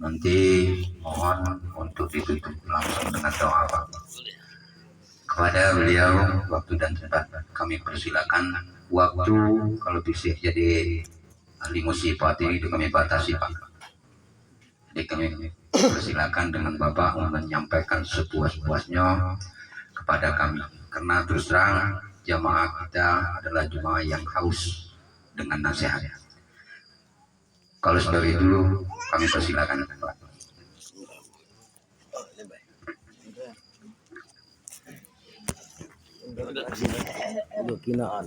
Nanti mohon untuk ditutup langsung dengan doa Pak. Kepada beliau waktu dan tempat kami persilakan. Waktu kalau bisa jadi ahli musibah ini itu kami batasi Pak. Jadi kami persilakan dengan Bapak menyampaikan sepuas-puasnya kepada kami. Karena terus terang jamaah kita adalah jemaah yang haus dengan nasihat. Kalau sebab itu kami persilakan Pak. Kinaan.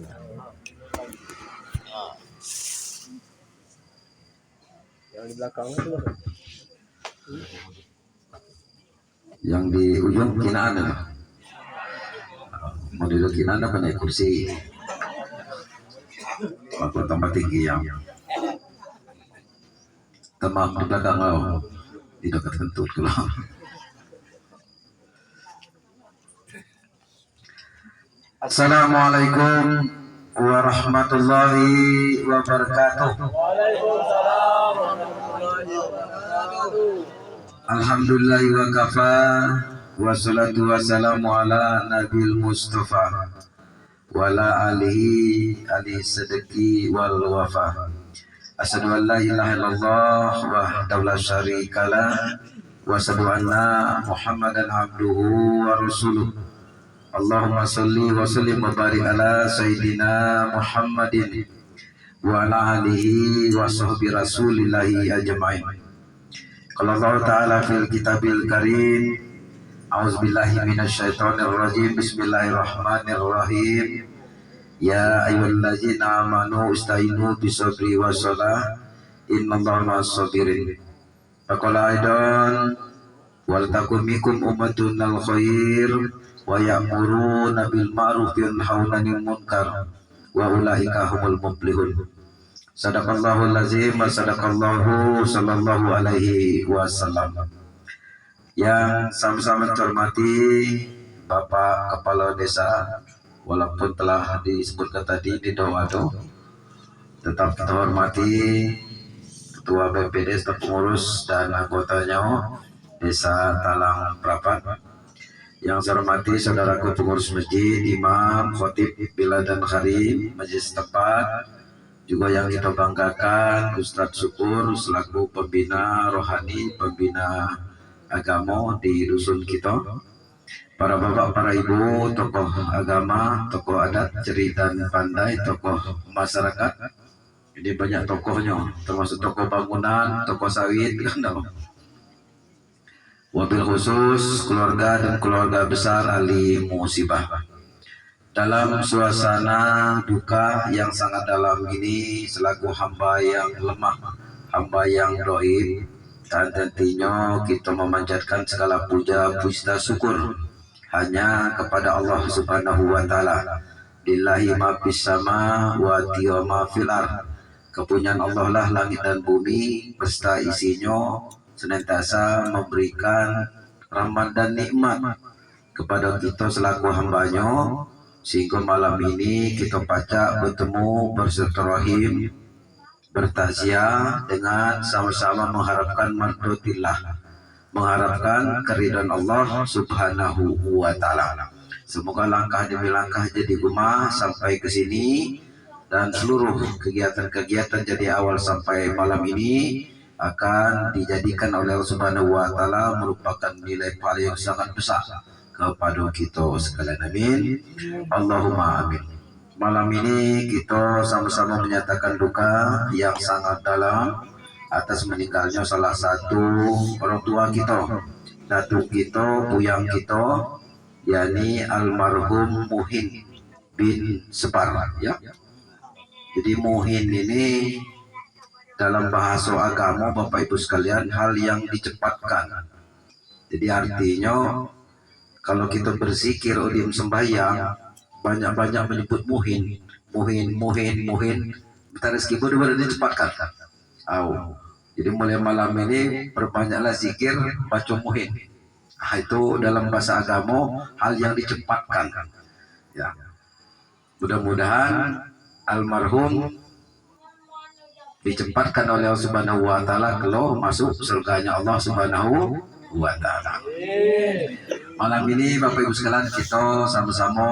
Yang di belakang itu yang di ujung kinaan mau duduk kinaan apa naik kursi waktu tempat tinggi yang tempat di belakang lo di dekat kentut kalau Assalamualaikum warahmatullahi wabarakatuh. Alhamdulillah wa kafa wassalatu wassalamu ala nabil mustafa wa ala alihi sadaqi wal wafa. Asyhadu an la ilaha illallah wahdahu la syarikalah wa asyhadu anna Muhammadan abduhu wa rasuluh. Allahumma salli wa sallim wa barik ala sayyidina Muhammadin wa ala alihi wa sahbihi rasulillahi ajma'in. Qala Allah Ta'ala fil kitabil karim, a'udzubillahi minasyaitonir rajim, bismillahirrahmanirrahim. Ya ayyuhallazina amanu ista'inu bisabri wassalah, innallaha ma'as-sabirin. Faqala aidan wal takum minkum ummatun al khair wa ya'muruna bil ma'ruf wa yanhauna 'anil munkar wa ulaika humul muflihun. Sadaqallahul azim wa sadaqallahu sallallahu alaihi wasallam. Yang sama-sama terhormati Bapak Kepala Desa, walaupun telah disebutkan tadi di doa itu, tetap kita hormati Ketua BPD, staf pengurus dan anggotanya Desa Talang Prapat. Yang saya hormati saudaraku pengurus masjid, imam, khotib, bila dan kharim masjid setempat, juga yang kita banggakan Ustadz Syukur selaku pembina rohani, pembina agama di dusun kita, para bapak, para ibu, tokoh agama, tokoh adat, cerita dan pandai, tokoh masyarakat. Ini banyak tokohnya, termasuk tokoh bangunan, tokoh sawit, wabil khusus keluarga dan keluarga besar ahli musibah. Dalam suasana duka yang sangat dalam ini, selaku hamba yang lemah, hamba yang doib, dan tentunya kita memanjatkan segala puja puji syukur hanya kepada Allah Subhanahu wa Ta'ala. Lillahi ma fis sama wa ma fil ardh. Kepunyaan Allah lah langit dan bumi beserta isinya, senantiasa memberikan rahmat dan nikmat kepada kita selaku hambanya, sehingga malam ini kita pacak bertemu, bersilaturahim, bertakziah dengan sama-sama mengharapkan mardotillah, mengharapkan keridhaan Allah Subhanahu wa Ta'ala. Semoga langkah demi langkah jadi gumah sampai ke sini, dan seluruh kegiatan-kegiatan jadi awal sampai malam ini akan dijadikan oleh Allah Subhanahu wa Ta'ala merupakan nilai paling yang sangat besar kepada kita sekalian. Amin. Allahumma amin. Malam ini kita sama-sama menyatakan duka yang sangat dalam atas meninggalnya salah satu orang tua kita, datuk kita, buyang kita, yakni almarhum Muhin bin Separ, ya. Jadi Muhin ini dalam bahasa agama Bapak Ibu sekalian hal yang dicepatkan. Jadi artinya kalau kita berzikir udim sembahyang banyak-banyak menyebut Muhin, bentar rezeki baru dicepatkan. Jadi mulai malam ini perbanyaklah zikir baca Muhin. Itu dalam bahasa agama hal yang dicepatkan. Ya. Mudah-mudahan almarhum dicepatkan oleh Allah Subhanahu wa taala kalau masuk surganya Allah Subhanahu wa taala. Malam ini Bapak Ibu sekalian kita sama-sama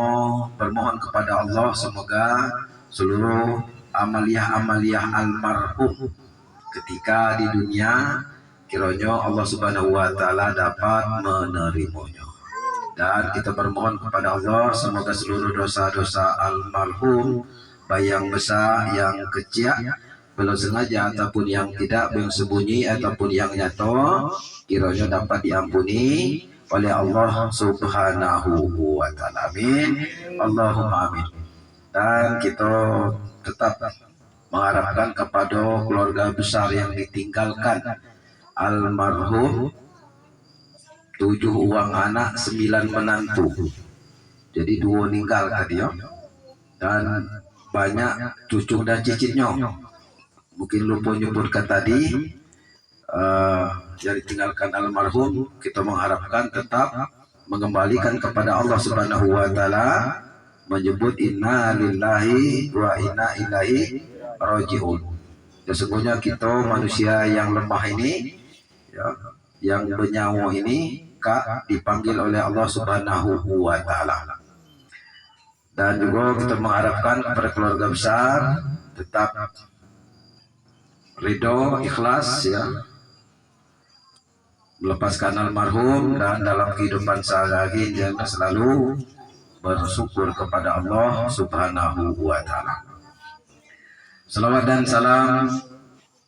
bermohon kepada Allah semoga seluruh amaliyah-amaliyah almarhum ketika di dunia kiranya Allah Subhanahu wa taala dapat menerimanya. Dan kita bermohon kepada Allah semoga seluruh dosa-dosa almarhum baik yang besar yang kecil belum sengaja ataupun yang tidak yang sembunyi ataupun yang nyata kiranya dapat diampuni oleh Allah Subhanahu wa taala. Amin. Allahumma amin. Dan kita tetap mengharapkan kepada keluarga besar yang ditinggalkan almarhum 7 uang anak 9 menantu, jadi 2 meninggal tadi ya, dan banyak cucu dan cicitnya. Mungkin lupa nyebutkan tadi yang ditinggalkan almarhum, kita mengharapkan tetap mengembalikan kepada Allah Subhanahu wa taala, menyebut inna lillahi wa inna ilaihi rajiun. Sesungguhnya kita manusia yang lemah ini ya, yang bernyawa ini dipanggil oleh Allah Subhanahu wa taala. Dan juga kita mengharapkan kepada keluarga besar tetap ridho, ikhlas ya, melepaskan almarhum dan dalam kehidupan sehari-hari jangan selalu bersyukur kepada Allah Subhanahu wa taala. Salawat dan salam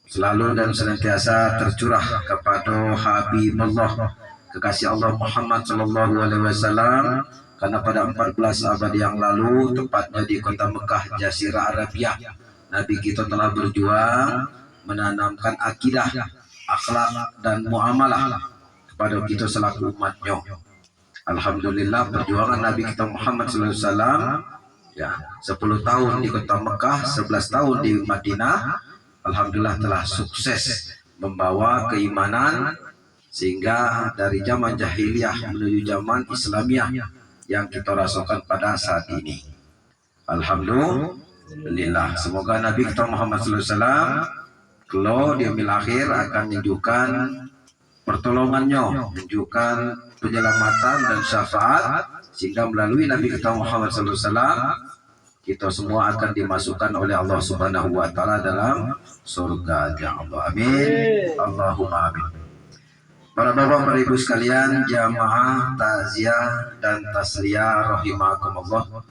selalu dan senantiasa tercurah kepada Habibullah kekasih Allah Muhammad sallallahu alaihi wasallam, karena pada 14 abad yang lalu tepatnya di kota Mekah Jazirah Arabia Nabi kita telah berjuang menanamkan akidah, akhlak dan muamalah kepada kita selaku umatnya. Alhamdulillah perjuangan Nabi kita Muhammad sallallahu alaihi wasallam ya 10 tahun di kota Mekah, 11 tahun di Madinah, alhamdulillah telah sukses membawa keimanan sehingga dari zaman jahiliyah menuju zaman Islamiyah yang kita rasakan pada saat ini. Alhamdulillah. Semoga Nabi kita Muhammad SAW kalau di yaumil akhir akan menunjukkan pertolongannya, menunjukkan penyelamatan dan syafaat, sehingga melalui Nabi kita Muhammad SAW kita semua akan dimasukkan oleh Allah Subhanahu wa taala dalam surga ya Allah. Amin. Allahumma amin. Para bapak, para ibu sekalian, jamaah takziah dan tasliyah rahimakumullah.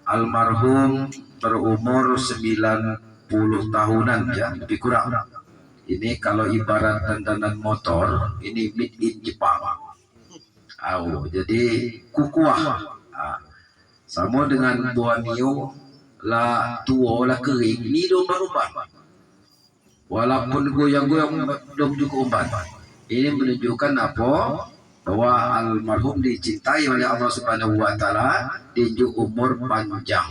Almarhum berumur 90 tahunan ya, lebih kurang. Ini kalau ibarat dandanan motor, ini made in Jepang. Jadi kukuah. Sama dengan buah nio lah tua lah kering, ini domba-domba. Walaupun goyang-goyang dom juga umpan. Ini menunjukkan apa? Bahwa almarhum dicintai oleh Allah Subhanahu wa taala, diunjuk umur panjang.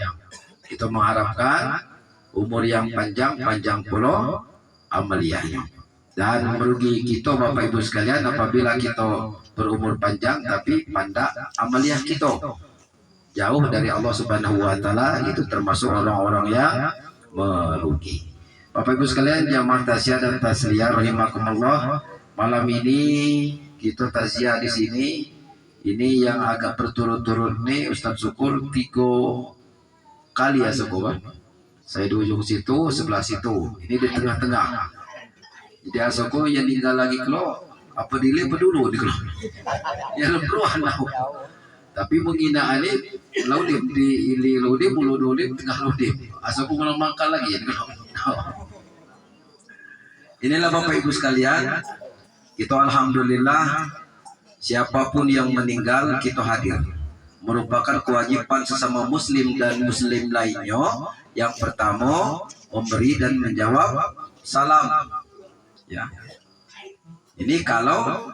Kita mengharapkan umur yang panjang pula amaliyahnya. Dan merugi kita Bapak Ibu sekalian apabila kita berumur panjang tapi pandai amaliyah kita jauh dari Allah Subhanahu wa taala, itu termasuk orang-orang yang merugi. Bapak Ibu sekalian, jamaah taziah dan tasliyah rahimakumullah, malam ini kita taziah di sini. Ini yang agak berturut-turut nih Ustadz Syukur 3 kali ya Syukur. Saya di ujung situ, sebelah situ. Ini di tengah-tengah. Jadi Syukur yang tinggal lagi kalau apa dile pedulu di kalau. Ya lebruan tahu. Tapi menghina ini laudim di ili laudim bulu laudim tengah laudim. Syukur melemangkan lagi kalau. Inilah Bapak Ibu sekalian, kita alhamdulillah siapapun yang meninggal kita hadir. Merupakan kewajiban sesama muslim dan muslim lainnya. Yang pertama memberi dan menjawab salam. Ya. Ini kalau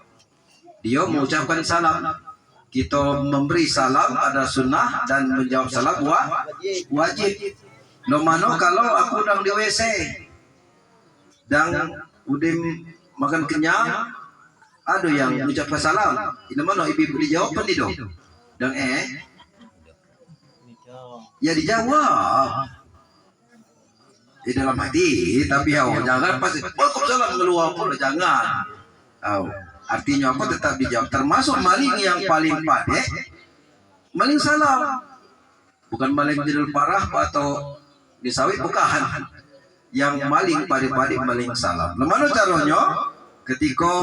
dia mengucapkan salam, kita memberi salam ada sunnah dan menjawab salam wajib. Lo mano kalau aku udang di WC dan udah makan kenyang, ada yang mengucapkan salam. Ini mana ibu dijawab apa nih dong? Dan ya dijawab. di dalam hati, tapi jangan pasti waalaikumsalam ngeluar pun jangan. Artinya apa? Tetap dijawab. Termasuk maling yang paling pandai, maling salam, bukan maling jadul parah atau disawit, bukan. Yang maling pandai maling salam. Lemana caranya? Ketika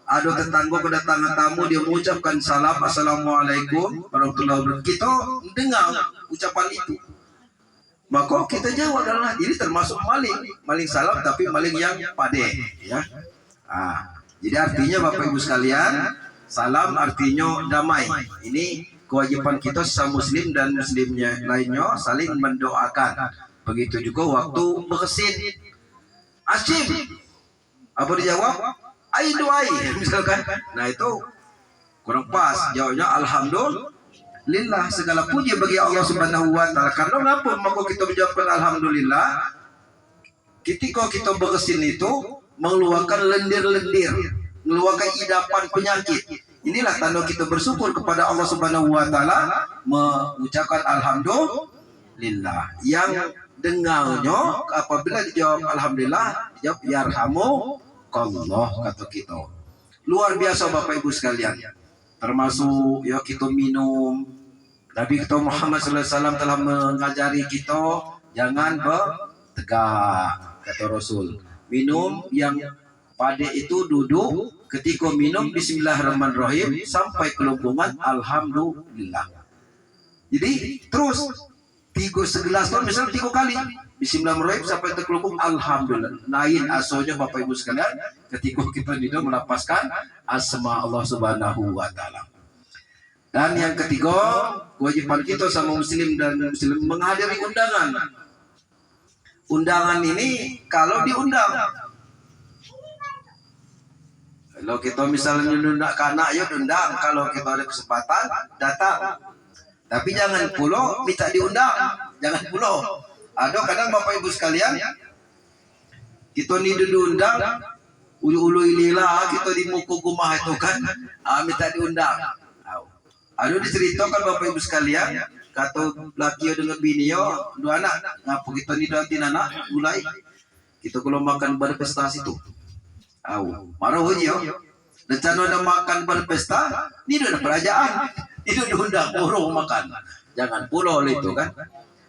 ada tetangga kedatangan tamu, dia mengucapkan salam, assalamualaikum warahmatullahi wabarakatuh. Kita dengar ucapan itu, maka kita jawab dalam hati. Ini termasuk maling salam, tapi maling yang pade, ya. Jadi artinya Bapak Ibu sekalian, salam artinya damai. Ini kewajiban kita sesama muslim dan muslimnya lainnya saling mendoakan. Begitu juga waktu bersin. Asyim, apa dijawab? Ai doai, misalkan. Nah itu kurang pas. Jawabnya alhamdulillah, segala puji bagi Allah Subhanahu wa taala. Karena ngapa maka kita menjawabkan alhamdulillah? Ketika kita bersin itu mengeluarkan lendir-lendir, mengeluarkan idapan penyakit. Inilah tanda kita bersyukur kepada Allah Subhanahu wa taala, mengucapkan alhamdulillah. Yang dengarnya apabila dijawab alhamdulillah, dijawab yarhamukallah, kata kita. Luar biasa Bapak Ibu sekalian. Termasuk ya kita minum. Nabi kita Muhammad sallallahu alaihi wasallam telah mengajari kita jangan bertegak, kata Rasul. Minum yang pada itu duduk, ketika minum bismillahirrahmanirrahim sampai kelumpungan alhamdulillah. Jadi terus tiga segelas kan misalnya 3 kali bismillahirrahmanirrahim sampai terkelupung alhamdulillah. Lain asalnya Bapak Ibu sekalian ketika kita minum melapaskan asma Allah Subhanahu wa taala. Dan yang ketiga, kewajiban kita sama muslim dan muslim menghadiri undangan. Undangan ini kalau diundang, kalau kita misalnya undang anak ya undang, kalau kita ada kesempatan datang. Tapi jangan pula minta diundang, jangan pula. Ada kadang Bapak Ibu sekalian, kita ni diundang, ulu-ulu ililah kita di muka rumah itu kan, minta diundang. Ada diceritakan Bapak Ibu sekalian, kata laki dengan bini yo, 2 anak, ngapa kita ni datin anak, mulai kita kalau makan berpesta situ. Marah yo, rencana ada makan berpesta, ni ada kerajaan. Itu diundang orang makan, jangan pulau itu kan.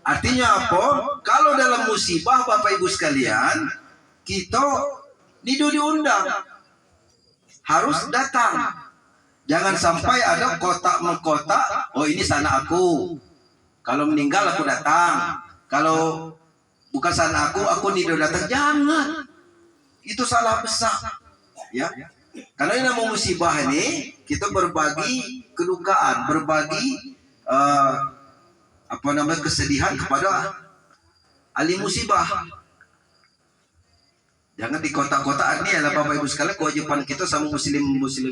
Artinya apa? Kalau dalam musibah Bapak Ibu sekalian, kita diundang, harus datang. Jangan sampai ada kotak mengkotak, oh ini sana aku, kalau meninggal aku datang, kalau bukan sana aku datang. Jangan, itu salah besar, ya. Karena ini namanya musibah ini, kita berbagi kedukaan, berbagi kesedihan kepada ahli musibah. Jangan di kota-kota ini adalah Bapak Ibu sekalian, kewajiban kita sama muslim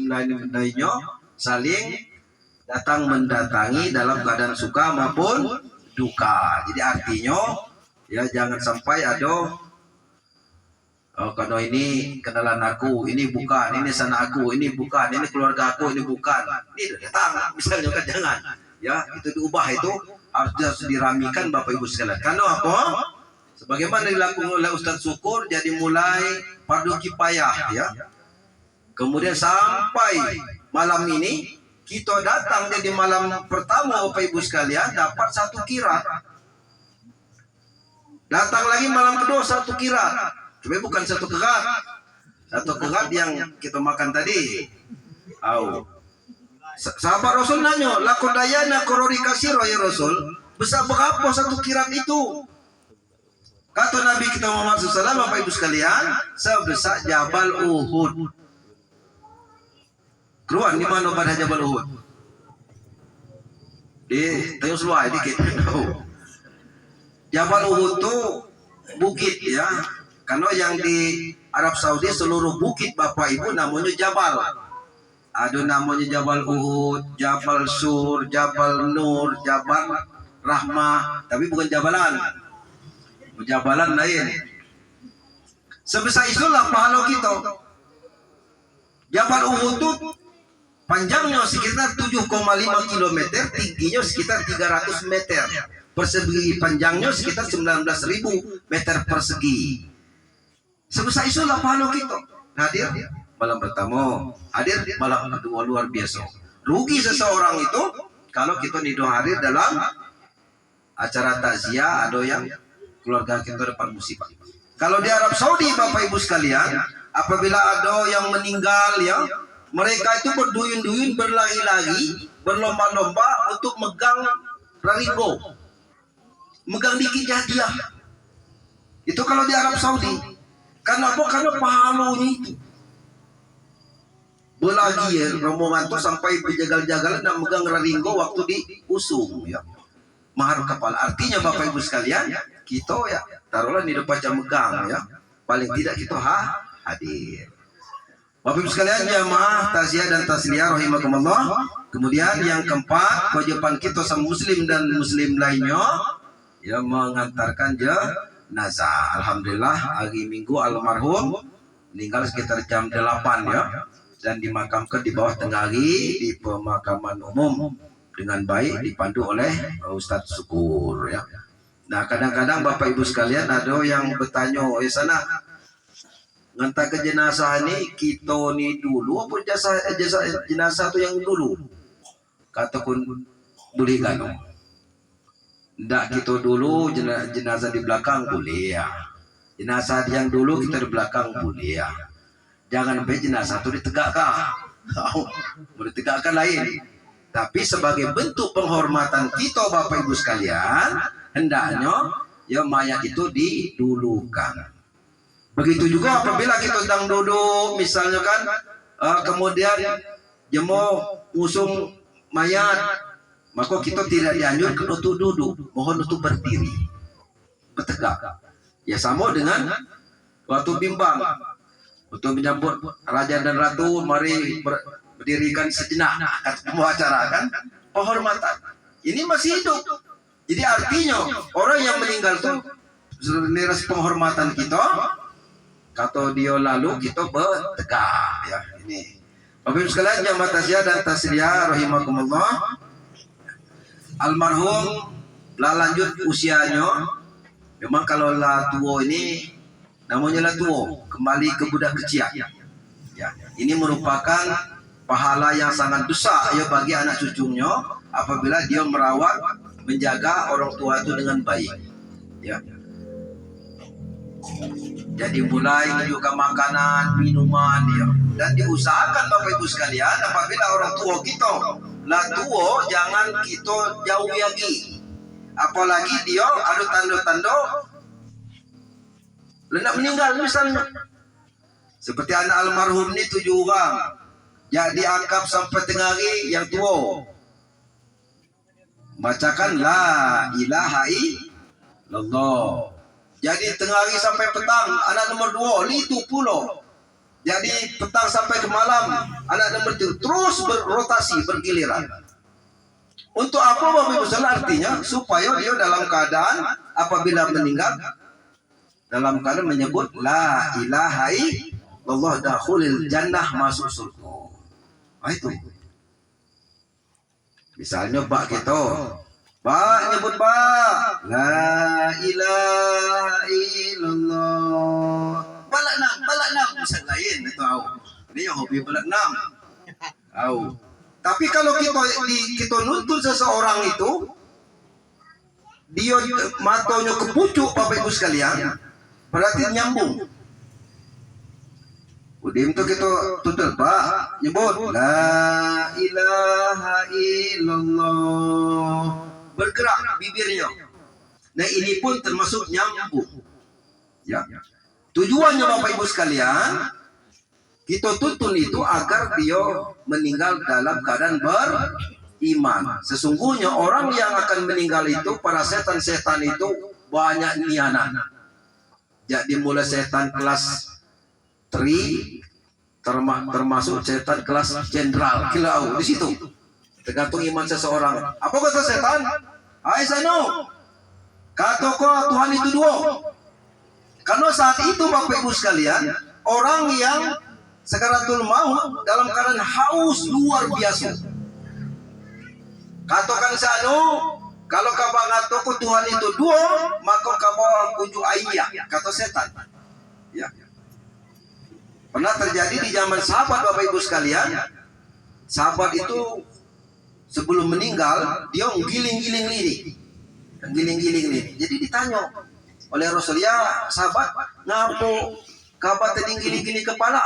lainnya saling datang mendatangi dalam keadaan suka maupun duka. Jadi artinya ya jangan sampai ada kalau ini kenalan aku, ini bukan, ini sana aku, ini bukan, ini keluarga aku, ini bukan, ini datang, misalnya kan jangan, ya itu diubah, itu harus diramikan Bapak Ibu sekalian. Karena apa? Sebagaimana dilakukan oleh Ustadz Syukur, jadi mulai fardu kifayah, ya. Kemudian sampai malam ini kita datang jadi malam pertama Bapak Ibu sekalian dapat 1 kirat, datang lagi malam kedua 1 kirat. Tapi bukan 1 kerat, 1 kerat yang kita makan tadi. Sahabat Rasul nanya, lakodayana korori kasiro ya Rasul, besar berapa 1 kirat itu? Kata Nabi kita Muhammad SAW, Bapak Ibu sekalian, sebesar Jabal Uhud. Keluar di mana pada Jabal Uhud? Di Tayus Luai dikit. Jabal Uhud itu bukit, ya. Karena yang di Arab Saudi seluruh bukit Bapak Ibu namanya Jabal. Ada namanya Jabal Uhud, Jabal Sur, Jabal Nur, Jabal Rahmah. Tapi bukan Jabalan. Jabalan lain. Sebesar itulah pahala kita. Jabal Uhud itu Panjangnya sekitar 7,5 km, tingginya sekitar 300 meter persegi, panjangnya sekitar 19.000 meter persegi. Sebesar itulah pahala kita. Hadir malam pertama, hadir malam kedua, luar biasa. Rugi seseorang itu kalau kita tidak hadir dalam acara takziah atau yang keluarga kita dapat musibah. Kalau di Arab Saudi, Bapak Ibu sekalian, apabila ada yang meninggal, ya, mereka itu berduyun-duyun, berlari-lari, berlomba-lomba untuk megang rarigo, megang dikit hadiah. Itu kalau di Arab Saudi. Kenapa? Karena pahalanya itu. Belagi ya, rombongan itu sampai berjagal-jagalan dan megang rarigo waktu diusung, ya. Mahar kepala. Artinya Bapak Ibu sekalian, kita ya taruhlah di depan megang, ya. Paling tidak kita hadir. Bapak Ibu sekalian, jamaah takziah dan tasliyah rahimakumullah. Kemudian yang keempat, kewajiban kita sama muslim dan muslim lainnya yang mengantarkan jenazah. Alhamdulillah hari Minggu almarhum meninggal sekitar jam 8, ya, dan dimakamkan di bawah tengah hari di pemakaman umum dengan baik dipandu oleh Ustadz Syukur, ya. Nah, kadang-kadang Bapak Ibu sekalian ada yang bertanya, sana ngantar ke jenazah ini kita ni dulu apa jenazah itu yang dulu? Katakan boleh kan? Ndak, kita dulu jenazah di belakang boleh, ya. Jenazah yang dulu kita di belakang boleh, ya. Jangan sampai jenazah itu ditegakkan. Boleh tegakkan lain. Tapi sebagai bentuk penghormatan kita Bapak Ibu sekalian, hendaknya ya mayat itu didulukan. Begitu juga apabila kita sedang duduk, misalnya kan, kemudian jemo usung mayat, maka kita tidak dianjurkan untuk duduk, mohon untuk berdiri, bertegak. Ya sama dengan waktu bimbang, untuk menyambut raja dan ratu, mari berdirikan sejenak, kata pembicara kan, penghormatan. Ini masih hidup. Jadi artinya orang yang meninggal itu niras penghormatan kita. Kata dia lalu kita bertegak, ya. Ini Bapak Ibu sekalian, jamaah takziah dan tasliyah rahimakumullah. Almarhum lah lanjut usianya. Memang kalau lah tua ini namanya lah tua, kembali ke budak kecil, ya. Ini merupakan pahala yang sangat besar, ya, bagi anak cucunya apabila dia merawat, menjaga orang tua itu dengan baik, ya. Jadi mulai menunjukkan makanan, minuman, ya. Dan diusahakan Bapak Ibu sekalian, apabila orang tua kita lah tua, jangan kita jauh lagi. Apalagi dia ada tanda-tanda hendak meninggal misalnya. Seperti anak almarhum ini 7 orang. Ya, diangkap sampai tengah hari yang tua. Bacakan la ilaha illallah. Jadi tengah hari sampai petang, anak nomor 2 itu pula. Jadi petang sampai ke malam, anak nomor 3 terus berrotasi, bergiliran. Untuk apa Bapak Ibu sekalian? Artinya supaya dia dalam keadaan apabila meninggal dalam keadaan menyebut la ilaha illallah, dakhulil jannah, masuk surga. Nah, itu. Misalnya Pak kita, Pak nyebut Pak la ilaha illallah, balak enam bisa lain itu tahu. Ini yang hobi balak enam. Tahu. Tapi kalau kita nuntut seseorang itu, dia matanya ke pucuk Bapak Ibu sekalian, berarti nyambung. Udah itu kita tutup Pak, nyebut la ilaha illallah, bergerak bibirnya. Nah, ini pun termasuk nyambung, ya. Tujuannya Bapak Ibu sekalian, kita tuntun itu agar dia meninggal dalam keadaan beriman. Sesungguhnya orang yang akan meninggal itu, para setan-setan itu banyak niana. Jadi mulai setan kelas 3 termasuk setan kelas jenderal, kilau di situ. Tergantung iman seseorang. Apa kata setan? Hai sano, kata kau Tuhan itu 2. Karena saat itu Bapak Ibu sekalian, orang yang sakaratul maut dalam keadaan haus luar biasa. Katakan sanu, kalau kau ngataku Tuhan itu dua, maka kau kunjuk ayah, kata setan. Ya. Pernah terjadi di zaman sahabat, Bapak Ibu sekalian. Sahabat itu sebelum meninggal dia giling-giling lirik. Jadi ditanya oleh Rasul, ya sahabat, ngapo kabar tadi gini-gini kepala?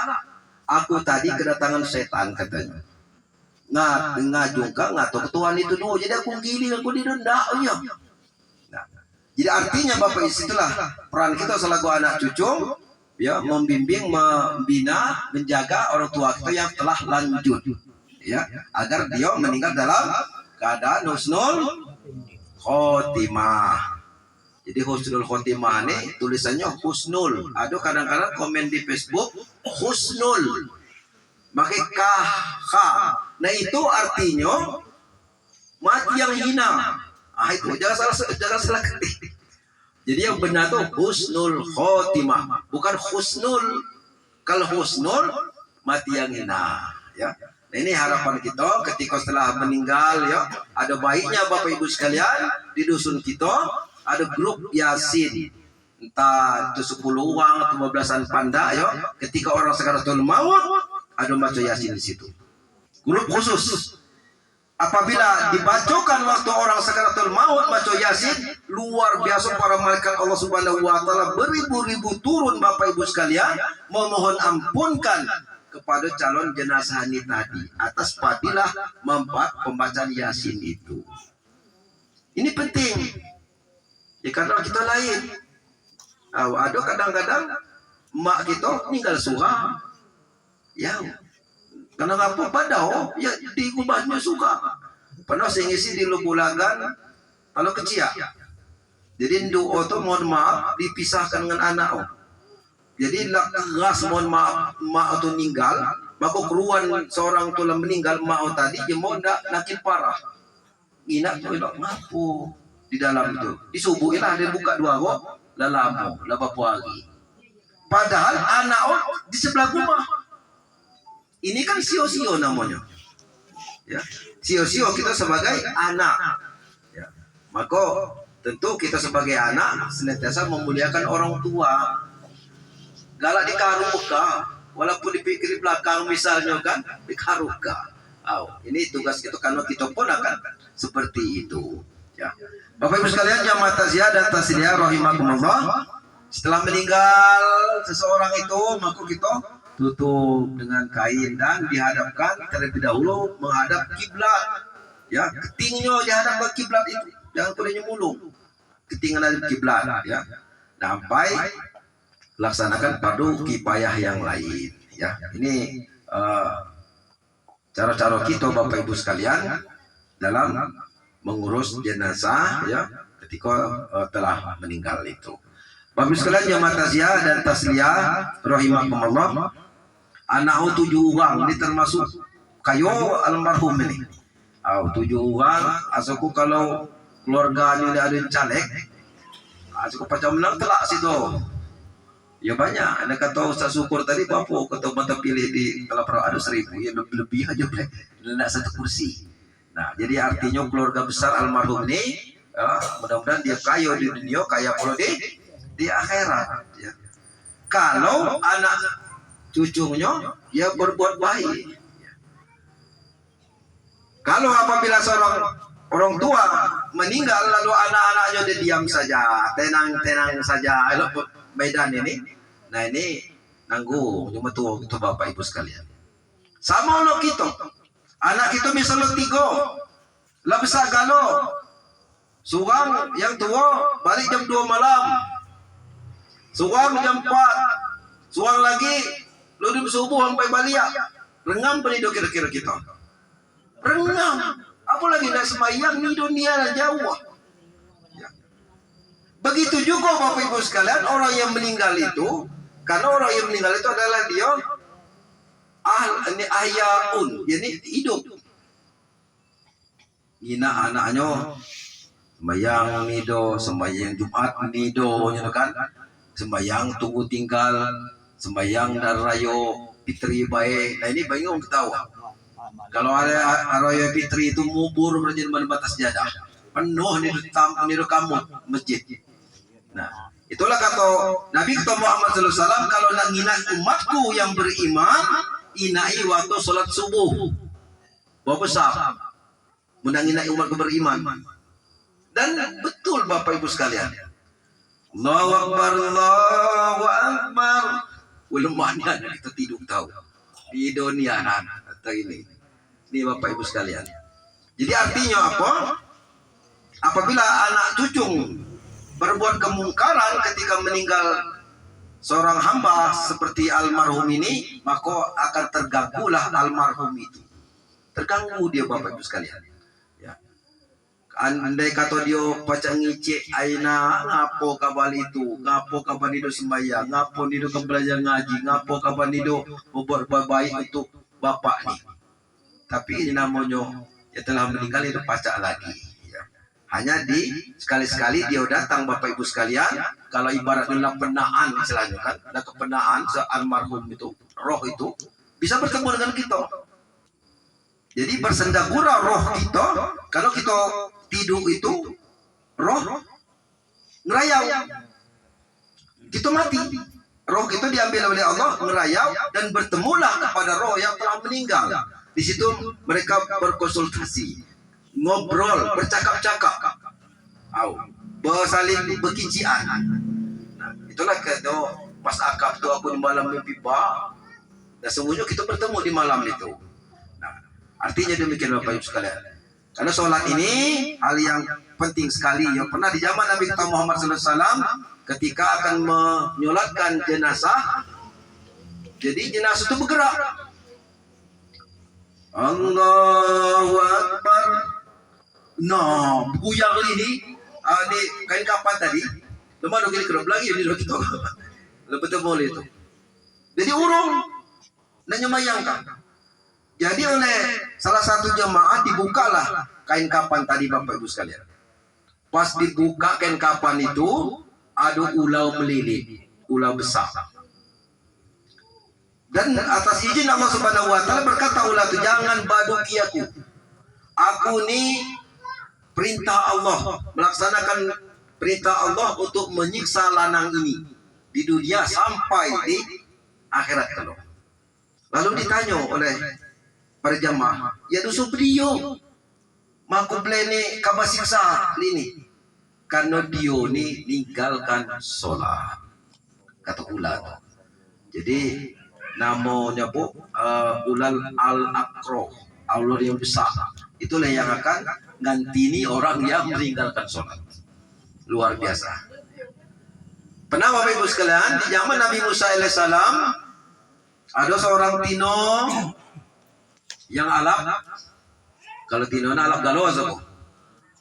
Aku tadi kedatangan setan, katanya. Ngajungka ngato Tuhan itu dua, jadi aku giling, aku direndah. Nah, jadi artinya Bapak itulah peran kita selaku anak cucu, ya, membimbing, membina, menjaga orang tua kita yang telah lanjut, ya, agar dia meninggal dalam keadaan husnul khotimah. Jadi husnul khotimah ini tulisannya husnul. Ada kadang-kadang komen di Facebook husnul, pakai kh. Nah itu artinya mati yang hina. Itu jangan salah ketik. Jadi yang benar tuh husnul khotimah, bukan husnul. Kalau husnul mati yang hina, ya. Nah, ini harapan kita ketika setelah meninggal, ya, ada baiknya Bapak Ibu sekalian di dusun kita ada grup Yasin, entah itu 10 uang atau 15-an panda, ya. Ketika orang sakaratul maut ada baca Yasin di situ. Grup khusus. Apabila dibacakan waktu orang sakaratul maut baca Yasin, luar biasa para malaikat Allah Subhanahu wa taala beribu-ribu turun Bapak Ibu sekalian memohon ampunkan kepada calon jenazah ini tadi atas fadilah manfaat pembacaan Yasin itu. Ini penting. Ya karena kita lain. Ada kadang-kadang mak kita tinggal suha. Ya. Karena apa pada ya di kubahnya suka. Pernah saya ngisi di Lubulagan kalau kecil. Jadi doa itu mohon maaf dipisahkan dengan anak. Jadi ras mohon maaf mak itu meninggal, maka keruan seorang tulang meninggal mak tadi dia mau ndak nakin parah. Ina tu ngapu di dalam itu. Disubuhilah dia buka dua kok lalamu, laba pagi. Padahal anak di sebelah rumah. Ini kan sio-sio namanya. Ya, sio-sio kita sebagai anak. Ya. Maka tentu kita sebagai anak senantiasa memuliakan orang tua. Galak dikaruka, walaupun dipikir di belakang misalnya kan, dikaruka. Ini tugas kita karena kita pun akan seperti itu. Ya. Bapak Ibu sekalian jamaah takziah dan tasliyah rahimakumullah. Setelah meninggal seseorang itu, maka kita tutup dengan kain dan dihadapkan terlebih dahulu menghadap kiblat. Ya, ketingnya dihadap ke kiblat itu, jangan kulitnya mulung. Ketingnya dari kiblat, ya. Sampai laksanakan padu kipayah yang lain. Ya, ini cara-cara kita Bapak Ibu sekalian dalam mengurus jenazah, ya, ketika telah meninggal itu. Bapak Ibu sekalian jamaah takziah dan tasliyah rahimakumullah. Anak 7 orang ini termasuk kayo almarhum ini. 7 orang, asaku kalau keluarganya ada caleg, asaku pacam menang telak situ. Ya banyak. Anda kata Ustaz Syukur tadi apa kata mata pilih di Kelapa ada 1000, ya lebih aja boleh. Nak 1 kursi. Nah, jadi artinya keluarga besar almarhum ini, mudah-mudahan dia kaya di dunia, kaya pula di akhirat. Ya. Kalau anak cucunya ya berbuat baik. Kalau apabila seorang orang tua meninggal lalu anak-anaknya dia diam saja, tenang saja, medan ini. Nah ini nanggung cuma tuh itu Bapak Ibu sekalian. Sama lo kita, anak kita misalnya 3, lah besar galo, surang yang tua balik jam 2 malam, surang jam 4, surang lagi lalu subuh sampai balik, rengam penido kira-kira kita. Rengam, apalagi nak semayang di dunia jauh. Ya. Begitu juga Bapak Ibu sekalian, orang yang meninggal itu, karena orang yang meninggal itu adalah dia ahyaun, jadi hidup. Ina anaknya sembayang nido, sembayang Jumat nido, kan? Sembayang tunggu tinggal, sembayang dan rayo, Fitri baik. Nah ini bingung tahu. Kalau ada Raya Fitri itu mubur berjalan mana batas jadah. Penuh di kamu masjid. Nah, itulah kata Nabi kita Muhammad SAW, kalau nak nginai umatku yang beriman, inai waktu sholat subuh. Bawa besar. Menanginai umatku beriman. Dan betul Bapak Ibu sekalian. Allahu Akbar, Allahu Akbar. Ulamanya kita tidur tahu. Di dunia atau ini. Ini Bapak Ibu sekalian. Jadi artinya apa? Apabila anak cucu berbuat kemungkaran ketika meninggal seorang hamba seperti almarhum ini, maka akan terganggulah almarhum itu. Terganggu dia Bapak Ibu sekalian. Ya. Andai kata dia baca ngicik aina ngapo kabar itu, ngapo kabar itu sembahyang, ngapo itu belajar ngaji, ngapo kabar itu membuat baik untuk bapak ni. Tapi ini namanya ya telah meninggal itu pacak lagi. Hanya di sekali-sekali dia datang Bapak Ibu sekalian. Kalau ibaratnya penaan istilahnya kan, ada kepenaan almarhum itu, roh itu bisa bertemu dengan kita. Jadi bersendagura roh kita. Kalau kita tidur itu roh ngerayau, kita mati. Roh kita diambil oleh Allah, ngerayau dan bertemulah kepada roh yang telah meninggal. Di situ mereka berkonsultasi, ngobrol, bercakap-cakap, bersaling berkician. Nah, itulah kata pas akab tu aku di malam mimpi pak. Dan semuanya kita bertemu di malam itu. Nah, artinya demikian Bapak Ibu sekalian. Karena sholat ini hal yang penting sekali. Yang pernah di zaman Nabi kita Muhammad SAW ketika akan menyolatkan jenazah, jadi jenazah itu bergerak. Allahu Akbar. Nah, buyang ini di kain kapan tadi? Lemah dong ini kerap lagi ini loh kita. Betul boleh itu. Jadi urung dan nyemayangkan. Jadi oleh salah satu jemaah dibukalah kain kapan tadi Bapak Ibu sekalian. Pas dibuka kain kapan itu ada ular melilit, ular besar. Dan atas izin Allah Subhanahu wa taala berkata ular itu, jangan baduki aku. Aku ni perintah Allah, melaksanakan perintah Allah untuk menyiksa lanang ini di dunia sampai di akhirat kalau. Lalu ditanya oleh para jamaah, ya dosa beliau maku blene kabar siksa ini karena dia ni ninggalkan sholat, kata ular. Jadi namanya bu ulal al-akro, Allah yang besar. Itulah yang akan ngantini orang yang meninggalkan sholat. Luar biasa. Pernah Bapak Ibu sekalian, di zaman Nabi Musa alaihissalam ada seorang Tino yang alap. Kalau Tino alap galau saja.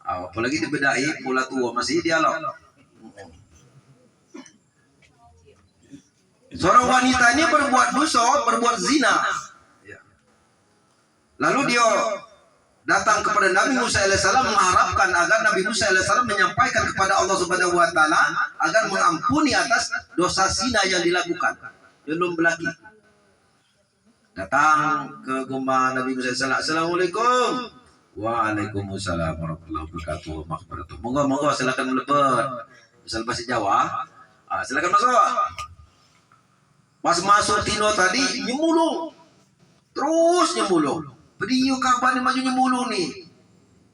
Apalagi dibedai pula tua masih dia alap. Seorang wanita ini berbuat dosa, berbuat zina. Lalu dia datang kepada Nabi Musa alaihissalam mengharapkan agar Nabi Musa alaihissalam menyampaikan kepada Allah Subhanahu wa taala agar mengampuni atas dosa zina yang dilakukan. Dia belum berlaki. Datang ke rumah Nabi Musa alaihissalam. Assalamualaikum. Waalaikumsalam warahmatullahi wabarakatuh. Maghfiratuh. Monggo silakan melebar. Misal bahasa Jawa. Silakan masuk. Pas masuk Tino tadi nyemulung. Terus nyemulung. Beliau kapan maju nyemulung ni?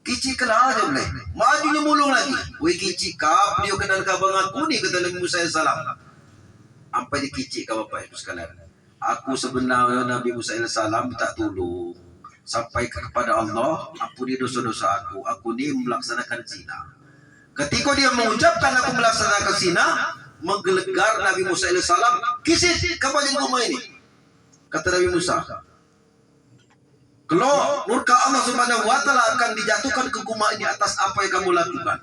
Kicik kenal aja boleh. Maju nyemulung lagi. Weh kicik kap, beliau kenal kabang aku ni kata Nabi Musa AS. Sampai dikicik kau Bapak Ibu sekalian. Aku sebenarnya Nabi Musa AS minta tolong sampai kepada Allah, ampuni dosa-dosa aku. Aku ni melaksanakan zina. Ketika dia mengucapkan aku melaksanakan zina, menggelegar Nabi Musa AS, kisit kapan rumah ini? Kata Nabi Musa, kalau murka Allah Subhanahu wa taala akan dijatuhkan ke rumah ini atas apa yang kamu lakukan.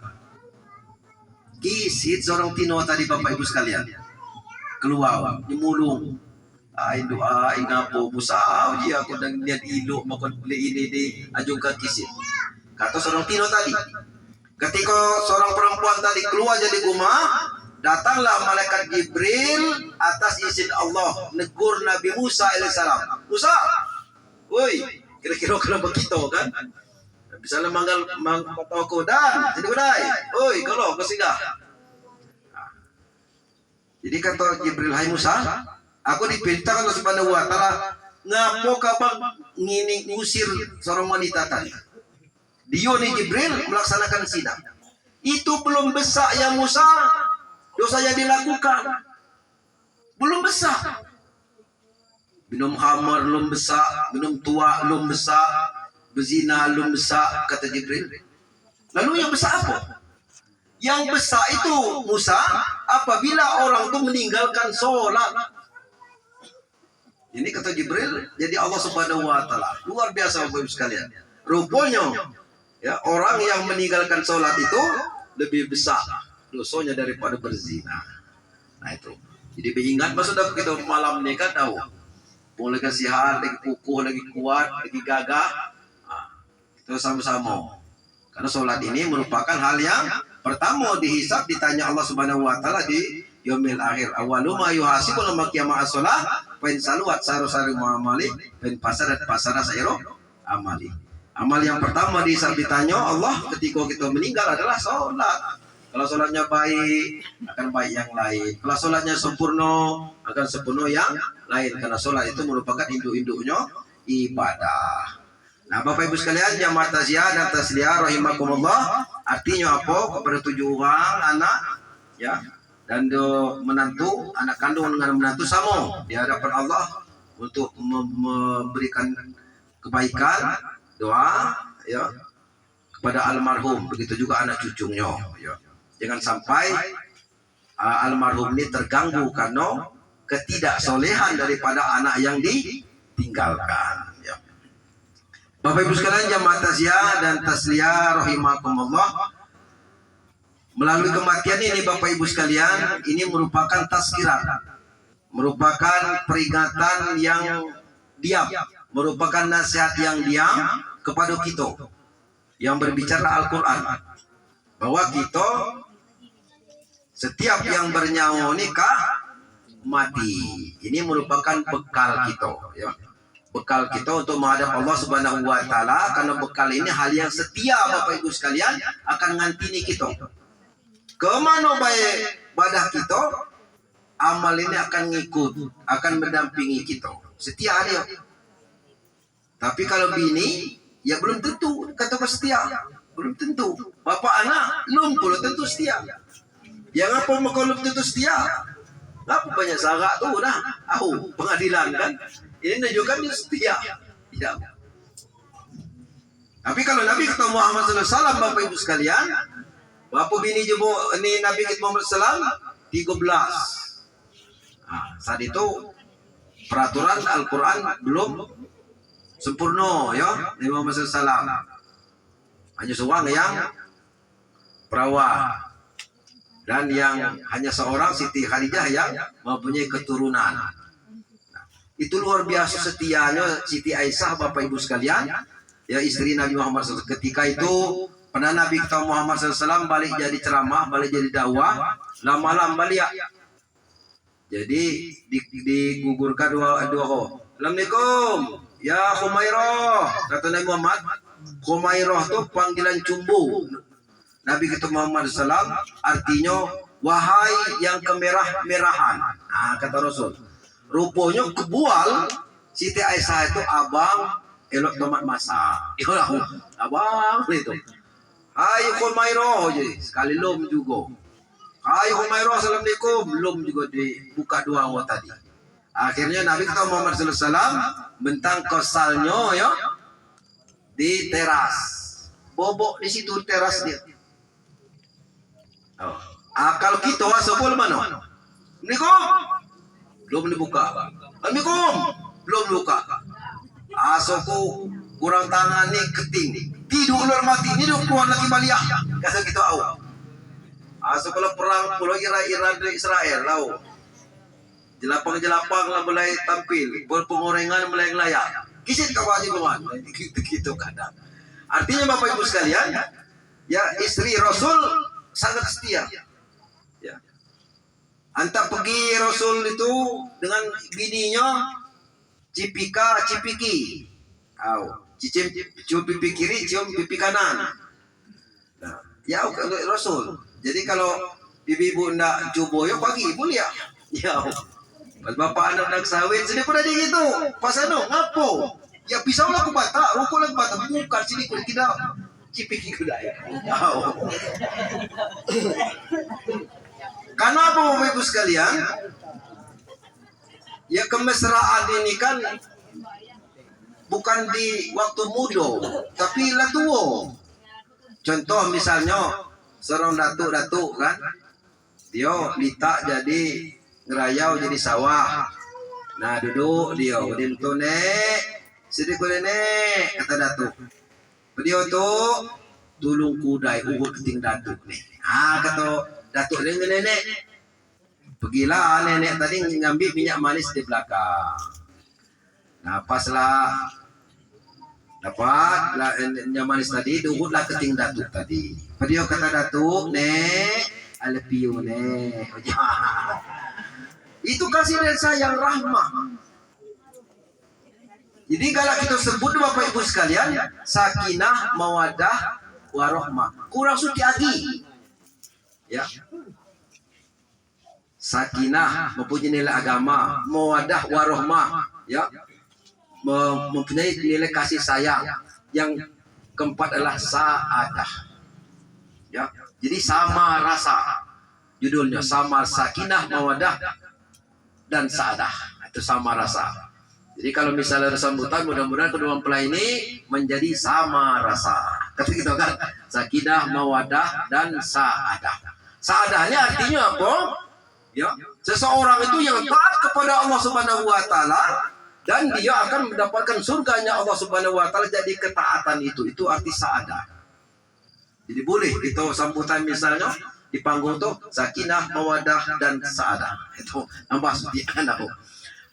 Kisit seorang Tino tadi Bapak Ibu sekalian. Keluar, nyemulung. Doa ngapo musau dia aku dan lihat ilok makan beli ini di ajukan kisit. Kata seorang Tino tadi. Ketika seorang perempuan tadi keluar dari rumah, datanglah malaikat Jibril atas izin Allah negur Nabi Musa alaihissalam. Musa, woi, kira-kira kenapa kita kan? Misalnya manggal toko dan jadi badai. Oi, kalau kau singgah. Jadi kata Jibril, hai Musa, aku diperintahkan Allah Subhanahu wa taala ngapo kabang ngusir seorang wanita tadi. Dia nih Jibril melaksanakan sidang. Itu belum besar ya Musa. Dosa yang dilakukan belum besar. Minum khamar belum besar, minum tua belum besar, berzina belum besar, kata Jibril. Lalu yang besar apa? Yang besar itu Musa apabila orang itu meninggalkan sholat. Ini kata Jibril, jadi Allah Subhanahu wa taala luar biasa Bapak Ibu sekalian. Rupanya ya orang yang meninggalkan sholat itu lebih besar dosanya daripada berzina. Nah itu. Jadi beringat pas sudah kita malam ini kan tahu. Boleh kasihan, lagi kukuh, lagi kuat, lagi gagah. Nah, itu sama-sama. Karena sholat ini merupakan hal yang pertama dihisab, ditanya Allah Subhanahu wa taala di yaumil akhir. Awalu ma yuhasibu lamma qiyamah as-shalah fa in saluat saru-saru muamali fa in fasadat fasara sairu amali. Amal yang pertama dihisab ditanya Allah ketika kita meninggal adalah sholat. Kalau sholatnya baik akan baik yang lain. Kalau sholatnya sempurna akan sempurna yang lain. Karena sholat itu merupakan induk-induknya ibadah. Nah Bapak Ibu sekalian, jamaah taziah dan tasliyah rahimakumullah, artinya apa? Kepada 7 orang anak ya dan menantu, anak kandung dengan menantu sama di hadapan Allah untuk memberikan kebaikan, doa ya kepada almarhum, begitu juga anak cucunya ya. Jangan sampai almarhum ini terganggu karena ketidaksolehan daripada anak yang ditinggalkan ya. Bapak Ibu sekalian, jamaah taziah dan tasliyah rahimakumullah, melalui kematian ini Bapak Ibu sekalian, ini merupakan tazkirat, merupakan peringatan yang diam, merupakan nasihat yang diam kepada kita yang berbicara Al-Quran, bahwa kita setiap yang bernyawa nikah mati. Ini merupakan bekal kita ya. Bekal kita untuk menghadap Allah Subhanahu wa taala, karena bekal ini hal yang setia Bapak Ibu sekalian akan ngantini kita. Kemana baik badah kita, amal ini akan ngikut, akan mendampingi kita. Setia dia. Tapi kalau bini, ya belum tentu kata setia. Belum tentu. Bapak anak, belum tentu setia. Yang apa kalau belum tentu setia? Apa banyak sarak tuh dah. Pengadilan kan. Ini menunjukkan dia setia. Tidak. Tapi kalau Nabi kita Muhammad SAW, Bapak Ibu sekalian, Bapak bini jebo ini Nabi kita Muhammad SAW 13. Nah, saat itu peraturan Al-Quran belum sempurna ya. Nabi Muhammad SAW hanya seorang yang perawan dan yang hanya seorang Siti Khadijah yang mempunyai keturunan. Itu luar biasa setianya Siti Aisyah Bapak Ibu sekalian ya, istri Nabi Muhammad SAW. Ketika itu pernah Nabi kita Muhammad SAW balik jadi ceramah, balik jadi dakwah, lama-lama balik ya. Jadi digugurkan dua Assalamualaikum ya Khumairah, kata Nabi Muhammad. Khumairah itu panggilan cumbu Nabi kita Muhammad SAW, artinya wahai yang kemerah-merahan. Nah, kata Rasul. Rupanya kebual Siti Aisyah itu abang elok tomat masak. Itulah abang itu. Hai Khumairah, sekali lom juga. Hai Khumairah, assalamualaikum, lom juga dibuka dua awal tadi. Akhirnya Nabi kita Muhammad SAW bentang kosalnya ya di teras. Bobok di situ teras dia. Kalau kita sebel mana? Assalamualaikum. Belum dibuka. Assalamualaikum. Belum buka. Asoko kurang tangan ni keting. Tidur luar mati. Ni duk keluar lagi baliah. Kasih kita tahu. Asok kalau perang pulau Iran dari Israel tahu. Jelapang-jelapang lah mulai tampil. Berpengorengan mulai ngelayak. Kisit kawaji kawan. Gitu kadang. Artinya Bapak Ibu sekalian, ya istri Rasul sangat setia. Ya. Antak pergi Rasul itu dengan bininya cipiki. Cium pipi kiri, cium pipi kanan. Nah, ya Rasul. Jadi kalau ibu ndak cuboyo pagi ibu lihat. Ya. Pas bapak anak sawit sini pun ada gitu. Pas ngapo? Ya pisau lah ku bata, rokok lah ku bata, bukan sini ku tidak cipiki kuda ya. Karena apa Bapak Ibu sekalian? Ya kemesraan ini kan bukan di waktu muda, tapi lah tua. Contoh misalnya seorang datuk kan, dia litak jadi ngerayau jadi sawah. Nah duduk dia, untuk nek, sedikit nek kata datuk. Dia tuh tulung kudai ugut keting datuk nih. Kata datuk nenek, pergilah nenek tadi ngambil minyak manis di belakang. Nah paslah dapat minyak manis tadi, dugutlah keting datuk tadi. Dia kata datuk, nek, I love you nek. Itu kasih dan sayang rahmah. Jadi kalau kita sebut Bapak Ibu sekalian, sakinah, mawadah, warohmah. Kurang suci lagi. Ya. Sakinah mempunyai nilai agama, mawadah warohmah, ya. Mempunyai nilai kasih sayang. Yang keempat adalah sa'adah. Ya. Jadi sama rasa. Judulnya sama sakinah, mawadah dan sa'adah. Itu sama rasa. Jadi kalau misalnya ada sambutan, mudah-mudahan kedua mempelai ini menjadi sama rasa. Kata gitu kan, sakinah, mawadah dan sa'adah. Sa'adahnya artinya apa? Ya, seseorang itu yang taat kepada Allah Subhanahu wa taala dan dia akan mendapatkan surganya Allah Subhanahu wa taala. Jadi ketaatan itu arti sa'adah. Jadi boleh itu sambutan misalnya di panggung tuh sakinah, mawadah dan sa'adah. Itu nambah sedikit anak.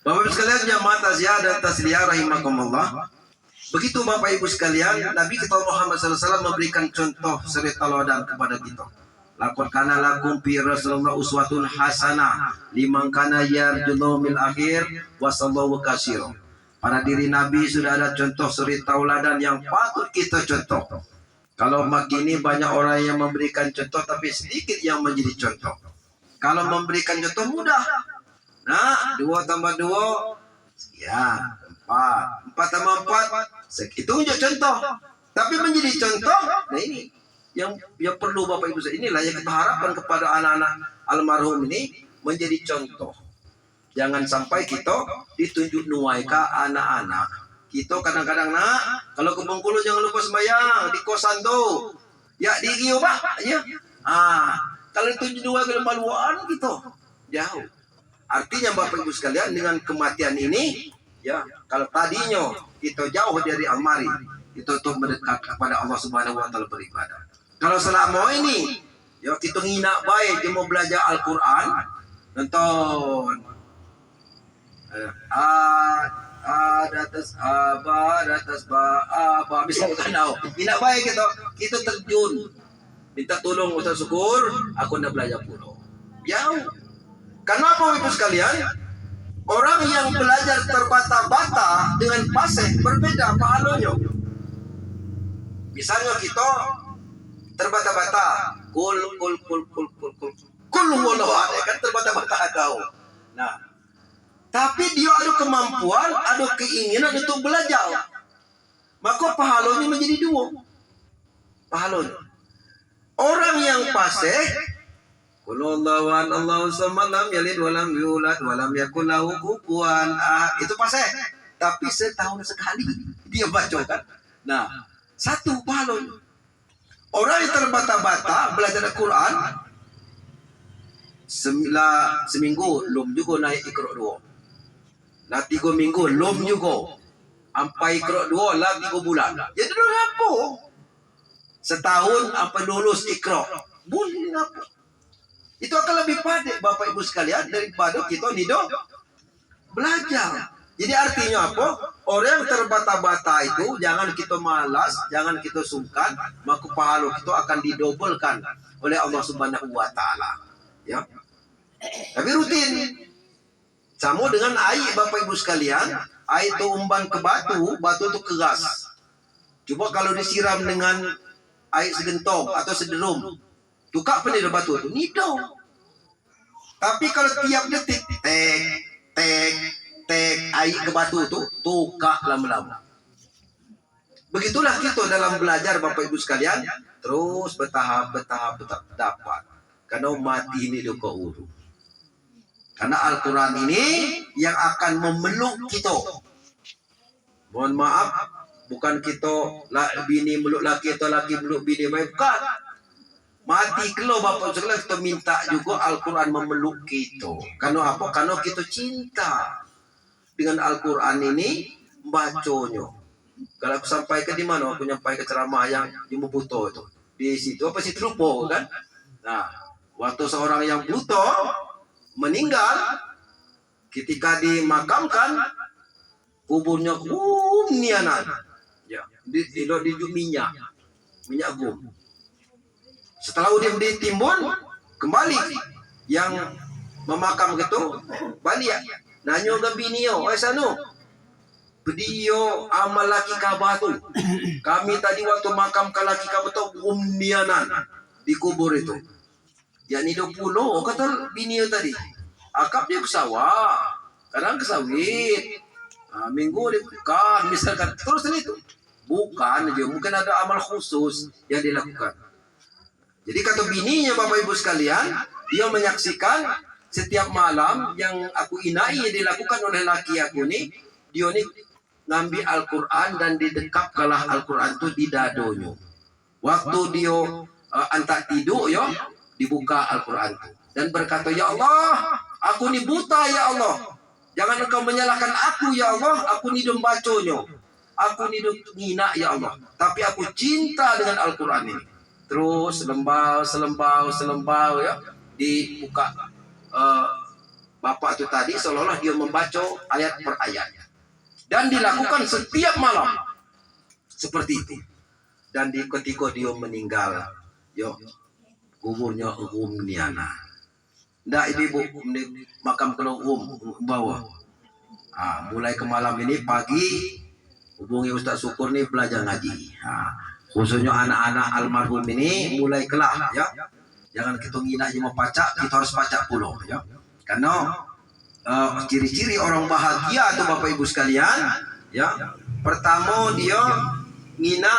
Bapak Ibu sekalian jamaah taziah dan tasliyah rahimakumullah. Begitu Bapak Ibu sekalian, Nabi kita Muhammad SAW memberikan contoh suri teladan kepada kita. Laqad kana lakum fi Rasulillah uswatun hasanah liman kana yarjul mil akhir wa sallallahu katsiran. Pada diri Nabi sudah ada contoh suri tauladan yang patut kita contoh. Kalau makin ini banyak orang yang memberikan contoh tapi sedikit yang menjadi contoh. Kalau memberikan contoh mudah. Nah, 2 tambah 2 ya 4 tambah 4 itu juga contoh. Tapi menjadi contoh, nah ini yang perlu Bapak Ibu, inilah yang kita harapkan kepada anak-anak almarhum ini menjadi contoh. Jangan sampai kita ditunjuk nuai ke anak-anak. Kita kadang-kadang kalau ke Bengkulu jangan lupa sembahyang di kosan tuh. Ya di Rio Pak, ya. Kalau ditunjuk nuai ke Maluan gitu. Jauh. Artinya Bapak Ibu sekalian dengan kematian ini, ya kalau tadinya kita jauh dari almari, kita untuk mendekat kepada Allah Subhanahu wa taala beribadah. Kalau selama ini ya kita ngina baik dia mau belajar Al-Qur'an, nonton atas apa bisa bukan tahu. Ngina baik kita terjun. Minta tolong Ustaz Syukur, aku nak belajar pula. Jauh. Kenapa Ibu sekalian? Orang yang belajar terbata-bata dengan fasih berbeda pahalanya. Misalnya kita terbata-bata, kul wallahu ahad, kan terbata-bata tahu. Nah, tapi dia ada kemampuan, ada keinginan untuk belajar, maka pahalanya menjadi 2. Pahalanya. Orang yang fasih, qul huwallahu ahad Allahu samad lam yalid wa lam yulad wa lam yakul lahu kufuwan ahad. Itu fasih. Tapi setahun sekali dia baca kan. Nah, 1 pahalanya. Orang yang terbata-bata belajar Al-Quran seminggu lum juga naik Iqra 2. Lah 3 minggu lum juga. Sampai Iqra 2 lah 3 bulan. Jadi dulu apa? Setahun apa lulus Iqra. Boleh apa? Itu akan lebih padat Bapak Ibu sekalian daripada kita hidup belajar. Jadi artinya apa? Orang yang terbata-bata itu jangan kita malas, jangan kita sungkan, maka pahala kita akan didobelkan oleh Allah Subhanahu wa taala. Ya. Tapi rutin. Sama dengan air Bapak Ibu sekalian, air itu umban ke batu, batu itu keras. Coba kalau disiram dengan air segentong atau sederum, tukar pendek batu itu nido. Tapi kalau tiap detik tek air ke batu itu tukar lama-lama. Begitulah kita dalam belajar Bapak Ibu sekalian, terus bertahap dapat. Karena mati ini duka uru. Karena Al-Quran ini yang akan memeluk kita. Mohon maaf, bukan kita bini meluk laki atau laki meluk bini, bukan. Mati kalau Bapak sekalian kita minta juga Al-Quran memeluk kita. Karena apa? Karena kita cinta dengan Al-Quran ini bacanya. Kalau aku sampaikan di mana? Aku nyampai ke ceramah yang di Mubuto itu. Di situ apa sih Trupo kan? Nah, waktu seorang yang buta meninggal, ketika dimakamkan, kuburnya nianan, ya, di minyak gum. Setelah udah ditimbun, kembali yang memakam gitu, balik ya, nanyo ke binio, sanu, Bedio amal laki kabatu. Kami tadi waktu makam ke laki kabatu nianan di kubur itu. Yani 20 kata bini tadi. Akap dia ke sawah, kadang ke sawit. Minggu dia bukan, misalkan terus itu. Bukan aja, mungkin ada amal khusus yang dilakukan. Jadi kata bininya Bapak Ibu sekalian, dia menyaksikan setiap malam yang aku inai dilakukan oleh laki aku nih, dia nih ngambil Al-Quran dan didekapkanlah Al-Quran itu di dadonya. Waktu dia antak tidur ya, dibuka Al-Quran itu dan berkata, ya Allah, aku ni buta ya Allah, jangan engkau menyalahkan aku ya Allah, aku ni dong baconya, aku ni dong ngina ya Allah, tapi aku cinta dengan Al-Quran ini. Terus selembau ya, dibuka bapak itu tadi seolah-olah dia membaca ayat per ayat dan dilakukan setiap malam seperti itu. Dan ketika dia meninggal, yo kuburnya niana. Ndak ibu makam kalau bawa. Mulai ke malam ini pagi hubungi Ustaz Syukur nih belajar ngaji. Khususnya anak-anak almarhum ini mulai kelah ya. Jangan kita ngina cuma pacak, kita harus pacak pula ya. Karena ciri-ciri orang bahagia tuh Bapak Ibu sekalian ya. Pertama dia ngina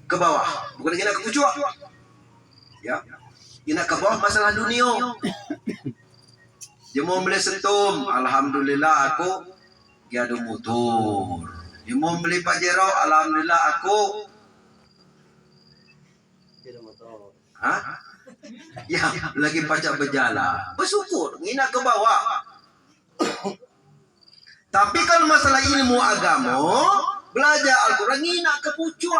ke bawah, bukan ngina ke pucuk. Ya, ngina ke bawah masalah dunia. Dia mau beli setum, alhamdulillah aku giado motor. Dia mau beli pajero, alhamdulillah aku ya lagi pacak berjalan. Bersyukur, ngina ke bawah. Tapi kalau masalah ilmu agama, belajar Al-Quran ngina ke pucuk.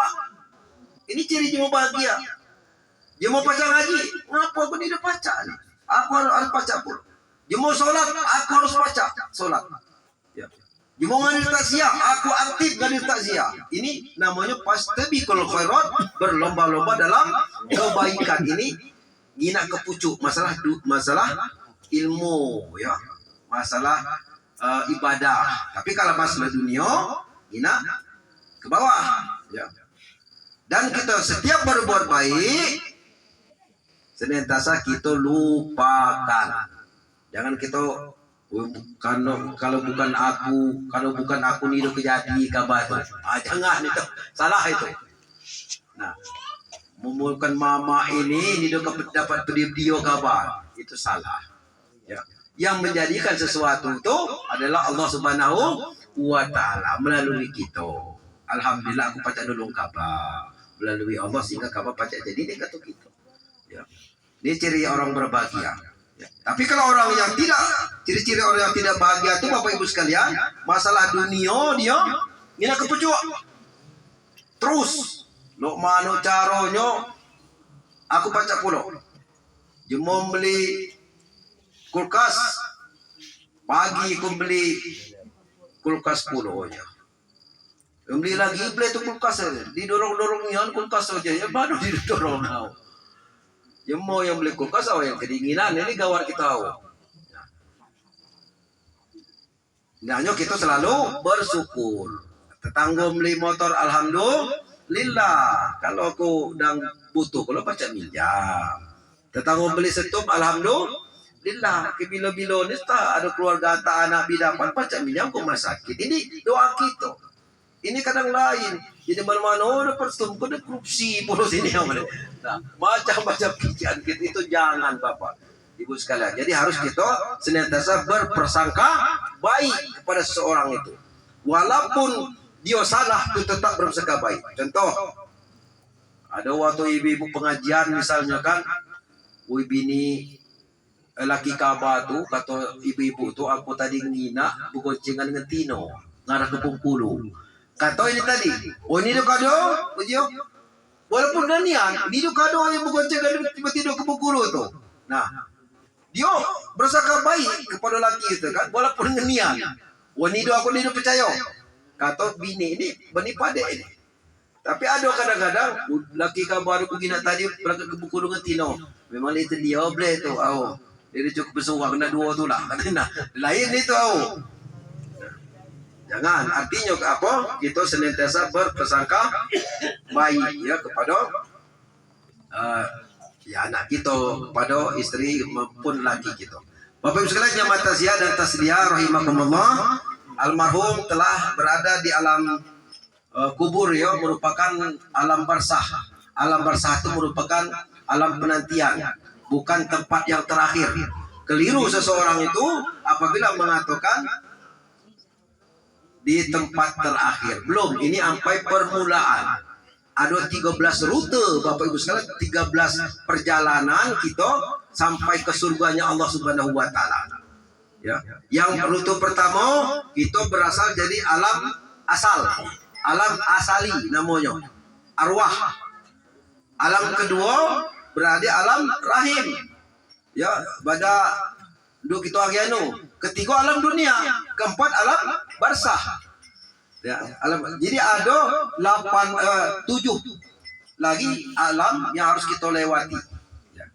Ini ciri dia mau bahagia. Dia mau pacar ngaji, ngapa aku tidak pacar nih? Aku harus pacar pun. Dia mau sholat, aku harus pacar sholat. Ya. Dia mau ngadir takziah, aku aktif ngadir takziah. Ini namanya fastabiqul khairat, berlomba-lomba dalam kebaikan. Ini ngina ke pucuk, masalah ilmu ya, masalah ibadah. Tapi kalau masalah dunia, ngina ke bawah ya. Dan kita setiap berbuat baik senantiasa kita lupakan. Jangan kita kalau bukan aku nih kejadi kabar itu. Jangan itu, salah itu. Nah, memulakan mama ini dapat video kabar, itu salah. Ya. Yang menjadikan sesuatu itu adalah Allah Subhanahu wa Ta'ala melalui kita. Alhamdulillah aku pacak nolong kabar melalui Allah sehingga kabar pacak jadi dia kata kita. Ya. Ini ciri orang berbahagia. Ya. Tapi kalau orang yang tidak, ciri-ciri orang yang tidak bahagia itu Bapak Ibu sekalian, masalah dunia dia ngina kepucuk. Terus lo mano caronyo aku baca pulau. Dia mau beli kulkas, pagi aku beli kulkas pulau aja. Beli lagi beli itu kulkas aja, didorong-dorongnya kulkas aja ya baru didorong kau. Jemo yang beli kulkas atau yang kedinginan ini gawat kita tahu. Nah, kita selalu bersyukur. Tetangga beli motor, alhamdulillah. Kalau aku sedang butuh, kalau baca minjam. Tetangga beli stop, alhamdulillah. Bila-bila ni tak ada keluarga tak anak bidapan, baca minjam ke rumah sakit. Ini doa kita. Ini kadang lain. Jadi mana-mana ada persetumpuk, ada korupsi puluh sini. Nah, macam-macam pikiran kita itu jangan Bapak Ibu sekalian. Jadi harus kita senantiasa berprasangka baik kepada seseorang itu. Walaupun dia salah, itu tetap berprasangka baik. Contoh, ada waktu ibu-ibu pengajian misalnya kan, bini laki kabar tu, kata ibu-ibu tu, aku tadi ngina, bugoncengan dengan Tino, ngarah ke Bengkulu. Kata ini tadi, oh ini dia kado, ujiyo. Walaupun ganian, dia kado yang bugoncengan tiba-tiba ke Bengkulu tu. Nah, dia bersangka baik kepada laki itu kan, walaupun ganian. Oh ini dia aku ni percaya. Kata bini ini, bani padek ini. Tapi ada kadang-kadang laki kabar aku gina tadi berangkat ke Bengkulu dengan Tino. Memang itu dia boleh tu. Oh, dia cukup bersuara kena dua tu lah. Nah, lain itu. Jangan, artinya apa? Kita senantiasa berprasangka baik ya kepada ya anak kita, kepada istri maupun laki kita. Bapak Ibu sekalian yang matasiah dan tasliah rahimakumullah, almarhum telah berada di alam kubur ya, merupakan alam barzah. Alam barzah itu merupakan alam penantian, bukan tempat yang terakhir. Keliru seseorang itu apabila mengatakan di tempat terakhir. Belum, ini sampai permulaan. Ada 13 rute Bapak Ibu sekalian, 13 perjalanan kita sampai ke surganya Allah Subhanahu wa taala. Ya. Yang rute pertama kita berasal dari alam asal. Alam asali namanya. Arwah. Alam kedua berada alam rahim. Ya, pada duk kita agianu. Ketiga alam dunia, keempat alam barzah. Ya, alam. Jadi ada 7 lagi alam yang harus kita lewati. Ya.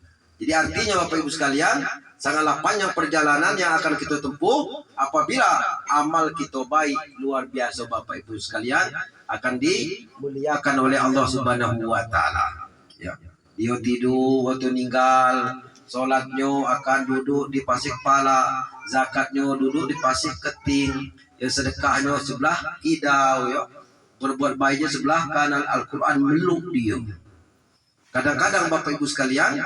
Jadi artinya Bapak Ibu sekalian, sangatlah panjang perjalanan yang akan kita tempuh apabila amal kita baik luar biasa Bapak Ibu sekalian, akan dimuliakan oleh Allah Subhanahu wa taala. Ya. Dia tidur waktu meninggal, solatnya akan duduk di pasir kepala, zakatnya duduk di pasir keting, ya sedekahnya sebelah kidau, ya berbuat baiknya sebelah kanan, Al-Quran meluk dia. Kadang-kadang Bapak Ibu sekalian,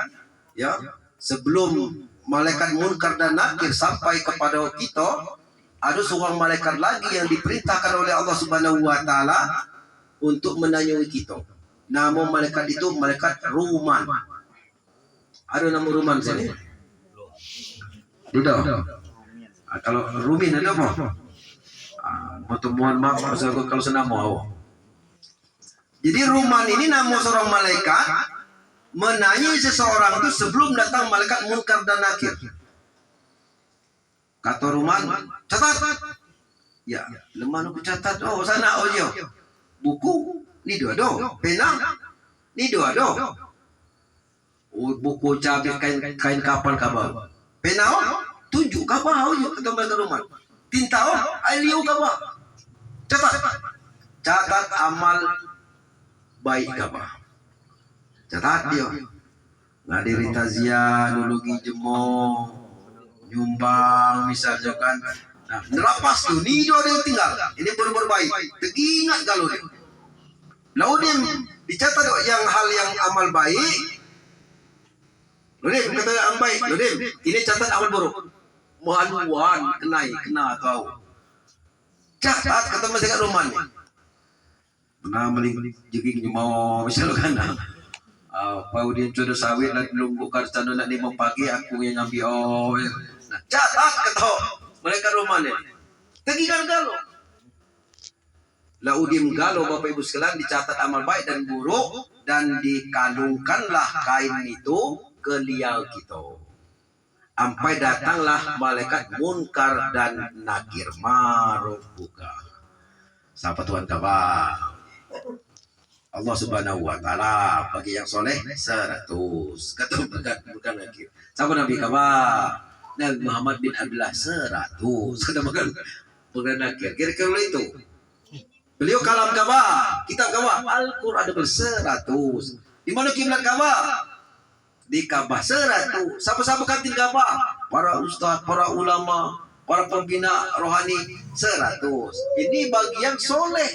ya sebelum malaikat munkar dan nakir sampai kepada kita, ada seorang malaikat lagi yang diperintahkan oleh Allah Subhanahu wa taala untuk menanyai kita. Nama malaikat itu malaikat Ruman. Ada nama Ruman sini? Tidak. Kalau Rumin ada apa? Mohon maaf kalau senama awak. Jadi Ruman ini nama seorang malaikat menanyai seseorang itu sebelum datang malaikat munkar dan nakir. Kata Ruman, catat. Ya, lemah aku catat. Oh sana oh dia. Buku ni dua do. Pena ni dua do. Buku cabik kain kapal kabau. Pena tunjuk kabau je kata malaikat Ruman. Tinta liu kabau. Catat amal baik kabau. Catat dia. Ngadiri taziah dulu jemo nyumbang misalnya kan. Nah, nerapas tu ni dia ada tinggal. Ini berbuat baik. Teringat kalau dia. Lalu dia dicatat yang hal yang amal baik. Lalu kata yang baik. Lalu ini catat amal buruk. Maluan kena tahu. Catat kata masyarakat Roman. Nah meling jeging mau misalkan. Pau dia jodoh sawit dan lumbuk karcana nak 5 pagi aku yang ambil nah, catat kata mereka Roman ni. Tegikan galau. Laudim galau Bapak Ibu sekalian dicatat amal baik dan buruk dan dikalungkanlah kain itu ke liang kita. Sampai datanglah malaikat munkar dan nakir marubuka. Siapa Tuhan kabar? Allah Subhanahu wa taala. Bagi yang soleh 100. Kata bukan lagi. Sama Nabi kabar. Nabi Muhammad bin Abdullah 100. Kata bukan lagi. Kira-kira itu. Beliau kalam kabar, kitab kabar, Al-Qur'an ada 100. Di mana kiblat kabar? Di Ka'bah 100. Siapa-siapa kantin Ka'bah? Para ustaz, para ulama, para pembina rohani 100. Ini bagi yang soleh.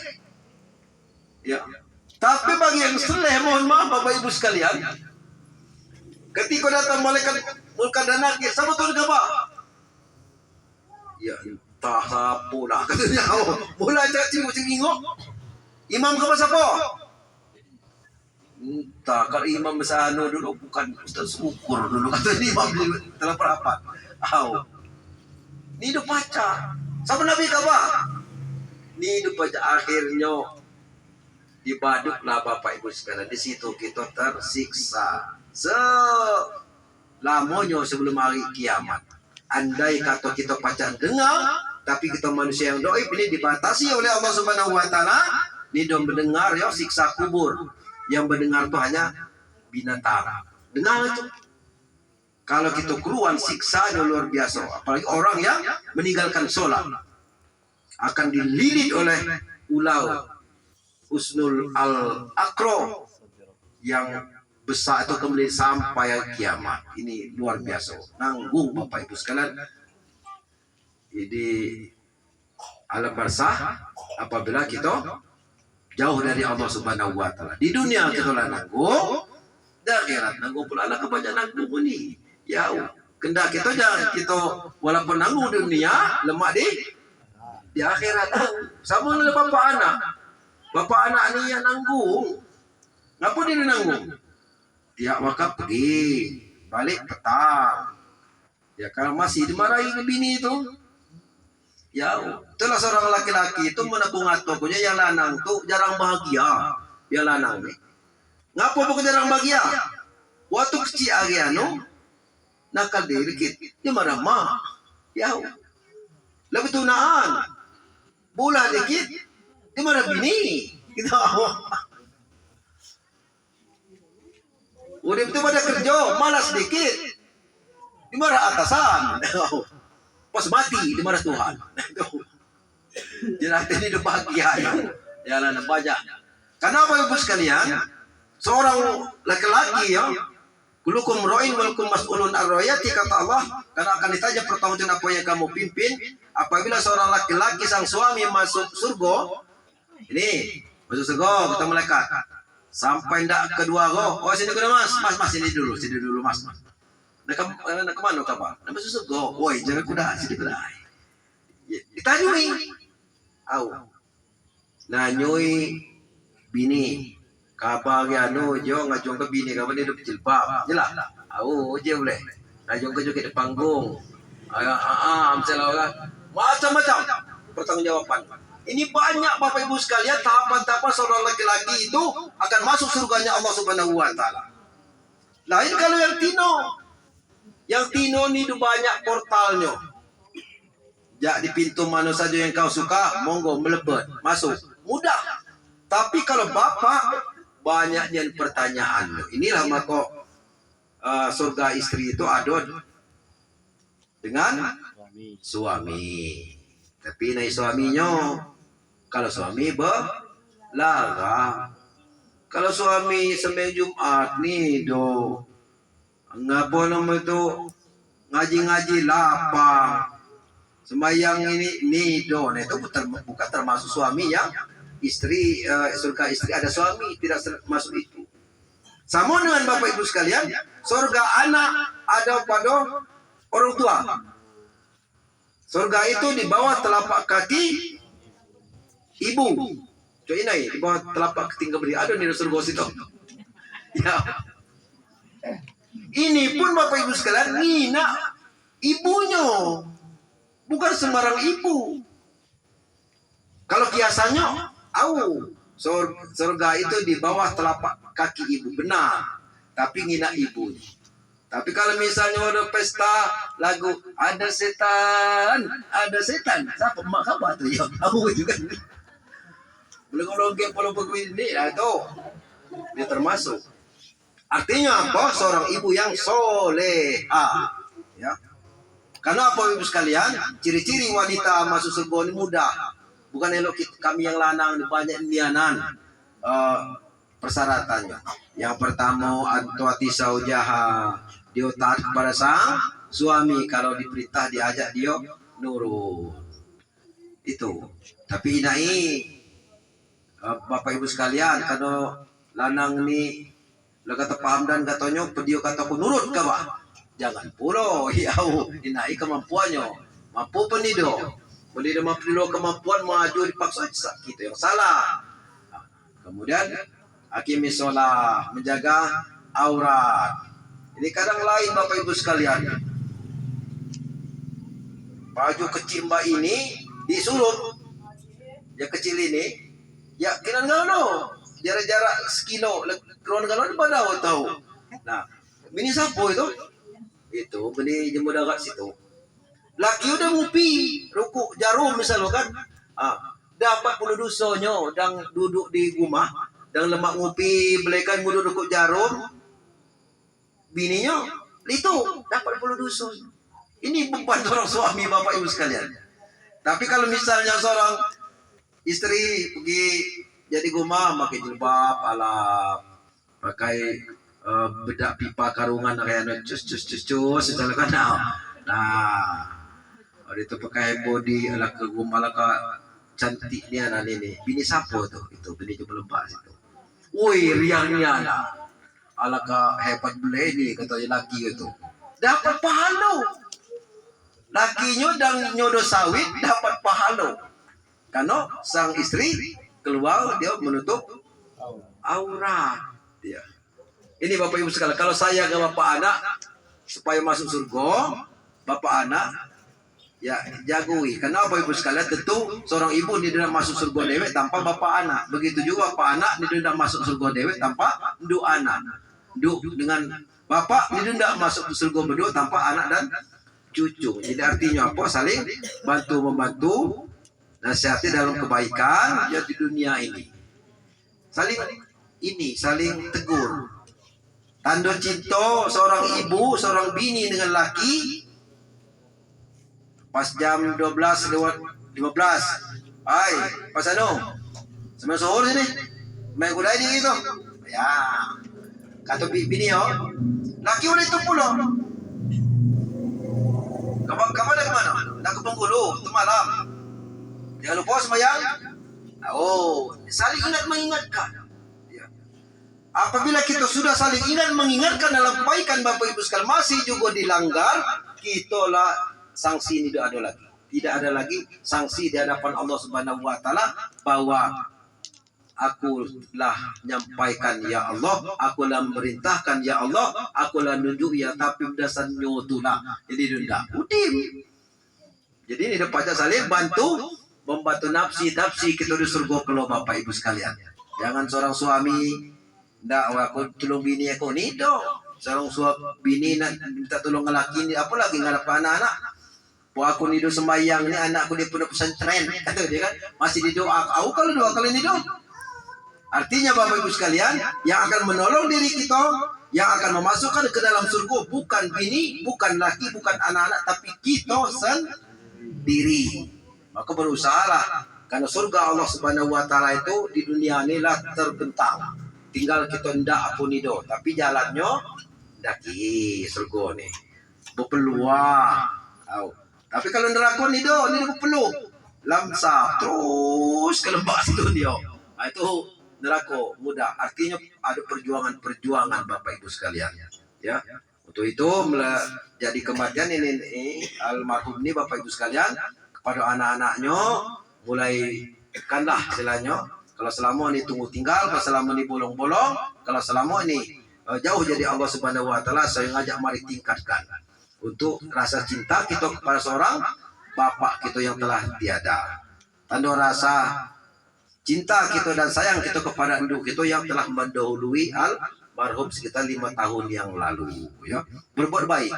Ya. Tapi bagi yang soleh, mohon maaf Bapak Ibu sekalian, ketika datang malaikat mulka dan nakir, siapa tuan Ka'bah? Ya, entah siapa lah katanya. Mula cakap cingok. Imam Ka'bah siapa? Entah, kalau imam besar dulu bukan Ustaz Syukur dulu kata imam telah berapat. Ni hidup baca. Siapa Nabi Ka'bah? Ni hidup baca akhirnya dibaduklah Bapak Ibu sekalian. Di situ kita tersiksa selamanya sebelum hari kiamat. Andai kata kita baca dengar, tapi kita manusia yang doib ini dibatasi oleh Allah Subhanahu wa taala. Ni dong mendengar ya siksa kubur. Yang mendengar itu hanya binatang. Dengar itu. Kalau kita keluar siksanya luar biasa. Apalagi orang yang meninggalkan sholat. Akan dililit oleh ular Usnul Al-Akro. Yang besar itu kemudian sampai kiamat. Ini luar biasa. Nanggung Bapak Ibu sekalian. Jadi alam barzah apabila kita jauh dari Allah Subhanahu wa taala. Di dunia kita lah nanggung, di akhirat nanggung pula lah kebanyakan nanggung ini. Ya, kendak kita jangan kita walaupun nanggung di dunia, lemak di akhirat. Sama dengan bapak anak. Bapak anak ni yang nanggung. Ngapa dia nanggung? Tiap waktu pergi, balik petang. Ya kalau masih dimarahi ke bini itu, ya, itulah seorang laki-laki itu menekung atokunya yang lanang tuh jarang bahagia. Yang lanang nih. Ngapa bukan jarang bahagia? Waktu kecil agiano nakal dikit, dia marah mah. Ya, lebih tunaan. Bola dikit, dia marah bini. Gitu. Udah itu pada kerja, malas dikit, dia marah atasan. Pas mati dimarah Tuhan. Jadi ini udah bahagia ya lah banyak. Karena Bapak Ibu sekalian, seorang laki-laki ya, kulukum ra'in walakum mas'ulun ar-ra'yati kata Allah, karena akan ditanya pertanggungan apa yang kamu pimpin. Apabila seorang laki-laki sang suami masuk surga, ini masuk surga kata malaikat. Sampai ndak kedua roh. Oh sini kena mas sini dulu mas. Nak kemana kabar? Nak masuk surga. Woi, jangan kuda, sini kuda. Ditanyui. Nanyui bini. Kabar ya no, jo ngajong ke bini kabar ni hidup jilbab. Jelah. Je boleh. Ngajong ke joget di panggung. Misalnya orang macam-macam pertanggungjawaban. Ini banyak Bapak Ibu sekalian tahapan-tahapan seorang laki-laki itu akan masuk surganya Allah Subhanahu wa taala. Lain kalau yang tino. Yang tino ini banyak portalnya. Ya di pintu mana saja yang kau suka, monggo melebet, masuk. Mudah. Tapi kalau bapak banyaknya pertanyaan. Inilah maka surga istri itu ada dengan suami. Tapi naik suaminya, kalau suami berlarang. Kalau suami sembahyang Jumat nih do. Ngapa nama itu ngaji-ngaji lapang sembahyang ini nido, nah itu bukan termasuk suami yang istri surga istri ada suami tidak masuk itu. Sama dengan Bapak Ibu sekalian, surga anak ada pada orang tua. Surga itu di bawah telapak kaki ibu. Coba ini di bawah telapak kaki beri ada di surga situ. Ya. Ini pun Bapak Ibu sekalian ngina ibunya. Bukan sembarang ibu. Kalau kiasannya, surga itu di bawah telapak kaki ibu. Benar. Tapi ngina ibu. Tapi kalau misalnya ada pesta lagu ada setan. Siapa mak kabar tuh ya? Tahu juga. Belum logik belum begini, nah itu dia termasuk. Artinya apa? Seorang ibu yang soleha. Ya. Karena apa ibu sekalian? Ciri-ciri wanita masuk surga ini mudah. Bukan elok kami yang lanang banyak nianan persyaratannya. Yang pertama antuati saujaha, dia taat kepada sang suami. Kalau diperintah diajak dia nurut. Itu. Tapi inai Bapak Ibu sekalian, kalau lanang ini lo kata paham dan katanya dia kataku nurut ke Pak. Jangan pula yau inai kemampuannya. Mampu penido. Boleh dia mampu kemampuan maju dipaksa kita yang salah. Kemudian hakimi sholat, menjaga aurat. Ini kadang lain Bapak Ibu sekalian. Baju kecil mbak ini disuruh yang kecil ini, ya kira ngano jarak-jarak sekilo, keluar ngano pada tahu. Nah, ini siapa itu? Itu beli jemur darat situ. Laki udah ngupi, rukuk jarum misalnya kan, dapat puluh dosanya, dan duduk di rumah, dan lemak ngupi, belikan mudah rukuk jarum, bininya itu dapat puluh dosa. Ini beban seorang suami Bapak Ibu sekalian. Tapi kalau misalnya seorang istri pergi jadi rumah pakai jilbab ala pakai bedak pipa karungan kayak cus misalnya kan. Nah, itu pakai body ala ke rumah ala ke cantiknya nah ini. Bini sapo tuh? Itu bini jemur lembah situ. Woi, riangnya lah. Ala ke hebat beli ini katanya laki itu. Dapat pahala. Lakinya dan nyodo sawit dapat pahala. Karena sang istri keluar dia menutup aurat. Ya. Ini Bapak Ibu sekalian, kalau saya ke bapak anak supaya masuk surga, bapak anak ya jagui. Karena Bapak Ibu sekalian tentu seorang ibu tidak masuk surga dewek tanpa bapak anak. Begitu juga bapak anak tidak masuk surga dewek tanpa nduk anak. Nduk dengan bapak tidak masuk surga berdua tanpa anak dan cucu. Jadi artinya apa? Saling bantu membantu, nasihati dalam kebaikan ya di dunia ini. Saling tegur. Tanda cinta seorang ibu, seorang bini dengan laki pas jam 12:15. Hai, pas anu. Sama sahur sini. Main kuda ini gitu. Ya. Kata bini yo. Laki udah itu pulang. Kamu ada kemana? Nak ke Bengkulu, itu malam. Jangan lupa sembahyang. Oh, saling ingat mengingatkan. Ya. Apabila kita sudah saling ingat mengingatkan dalam kebaikan Bapak Ibu sekalian masih juga dilanggar, kitalah sanksi ini tidak ada lagi. Tidak ada lagi sanksi di hadapan Allah Subhanahu wa taala bahwa aku telah menyampaikan ya Allah, aku telah merintahkan ya Allah, aku telah nunjuk ya tapi berdasarnya itulah. Jadi denda. Udim. Jadi ini dapat saling membantu nafsi kita di surga kalau Bapak Ibu sekalian. Jangan seorang suami ndak aku tolong bini aku ni do. Seorang suami bini nak minta tolong lelaki ni apa lagi ngarap anak-anak. Aku ni do sembahyang ni anakku dia pun pesantren kata dia kan masih didoa. Aku kalau doa kali ni do. Artinya Bapak Ibu sekalian, yang akan menolong diri kita, yang akan memasukkan ke dalam surga bukan bini, bukan laki, bukan anak-anak, tapi kita sendiri. Maka berusahalah, karena surga Allah Subhanahu wa taala itu di dunia ini lah terbentang. Tinggal kita ndak apa nido, tapi jalannya daki surga nih. Berpeluang. Tapi kalau neraka nido berpeluang. Lamsap terus ke lembah situ dia. Itu neraka mudah. Artinya ada perjuangan Bapak Ibu sekalian. Ya. Untuk itu jadi kematian ini almarhum ini Bapak Ibu sekalian kepada anak-anaknya mulai kanlah istilahnya. Kalau selama ini tunggu tinggal, kalau selama ini bolong-bolong, kalau selama ini jauh jadi Allah Subhanahu wa taala saya ngajak mari tingkatkan untuk rasa cinta kita kepada seorang bapak kita yang telah tiada. Tanda rasa cinta kita dan sayang kita kepada induk kita yang telah mendahului almarhum sekitar 5 tahun yang lalu, ya. Berbuat baik,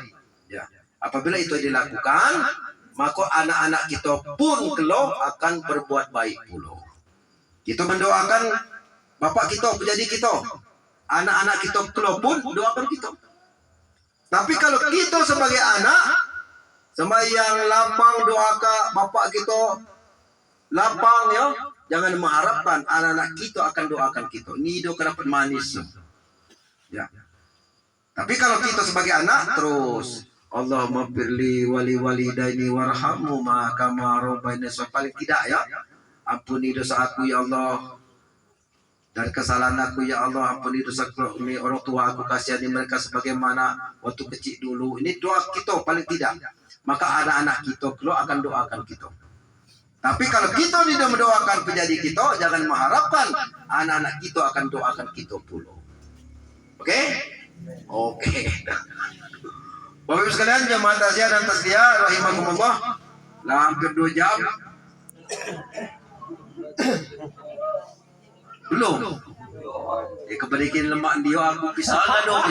ya. Apabila itu dilakukan, maka anak-anak kita pun kelak akan berbuat baik pula. Kita mendoakan bapak kita, penjadi kita, anak-anak kita pun doakan kita. Tapi kalau kita sebagai anak sembahyang lapang doakan bapak kita lapang ya, jangan mengharapkan anak-anak kita akan doakan kita. Ini doa dapat manis. Ya. Tapi kalau kita sebagai anak terus Allahumma firli wali walidaini warhamhu ma kama rabbayani paling tidak ya. Ampuni dosa aku ya Allah, dan kesalahan aku ya Allah. Ampuni dosa ini orang tua aku, kasihani mereka sebagaimana waktu kecil dulu. Ini doa kita paling tidak. Maka anak-anak kita kalau akan doakan kita. Tapi kalau kita tidak mendoakan penjadi kita, jangan mengharapkan anak-anak kita akan doakan kita pula. Oke? Oke. Bapak Ibu sekalian, jemaah tasya dan tasliah rahimakumullah. Lah hampir 2 jam. Belum. Kebalikin lemak dia aku pisah dong.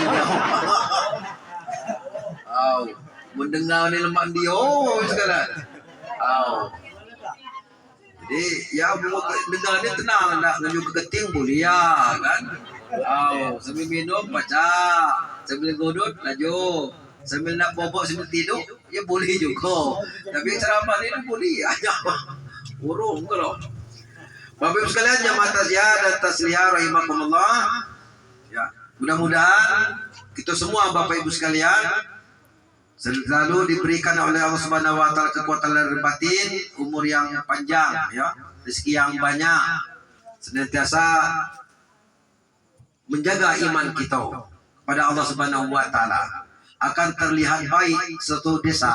Mendengar ni lemak dia sekarang. Jadi ya dengar ni tenang, nak menuju ke keting boleh ya kan. Sambil minum baca, sambil godot laju, sambil nak bobok sambil tidur ya boleh juga. Tapi ceramah ni boleh aja. Urung kalau. Bapak Ibu sekalian jemaah taziah dan tasliyah rahimakumullah. Ya, mudah-mudahan kita semua Bapak Ibu sekalian selalu diberikan oleh Allah Subhanahu wa taala kekuatan lahir batin, umur yang panjang ya, rezeki yang banyak, senantiasa menjaga iman kita pada Allah Subhanahu wa taala. Akan terlihat baik suatu desa,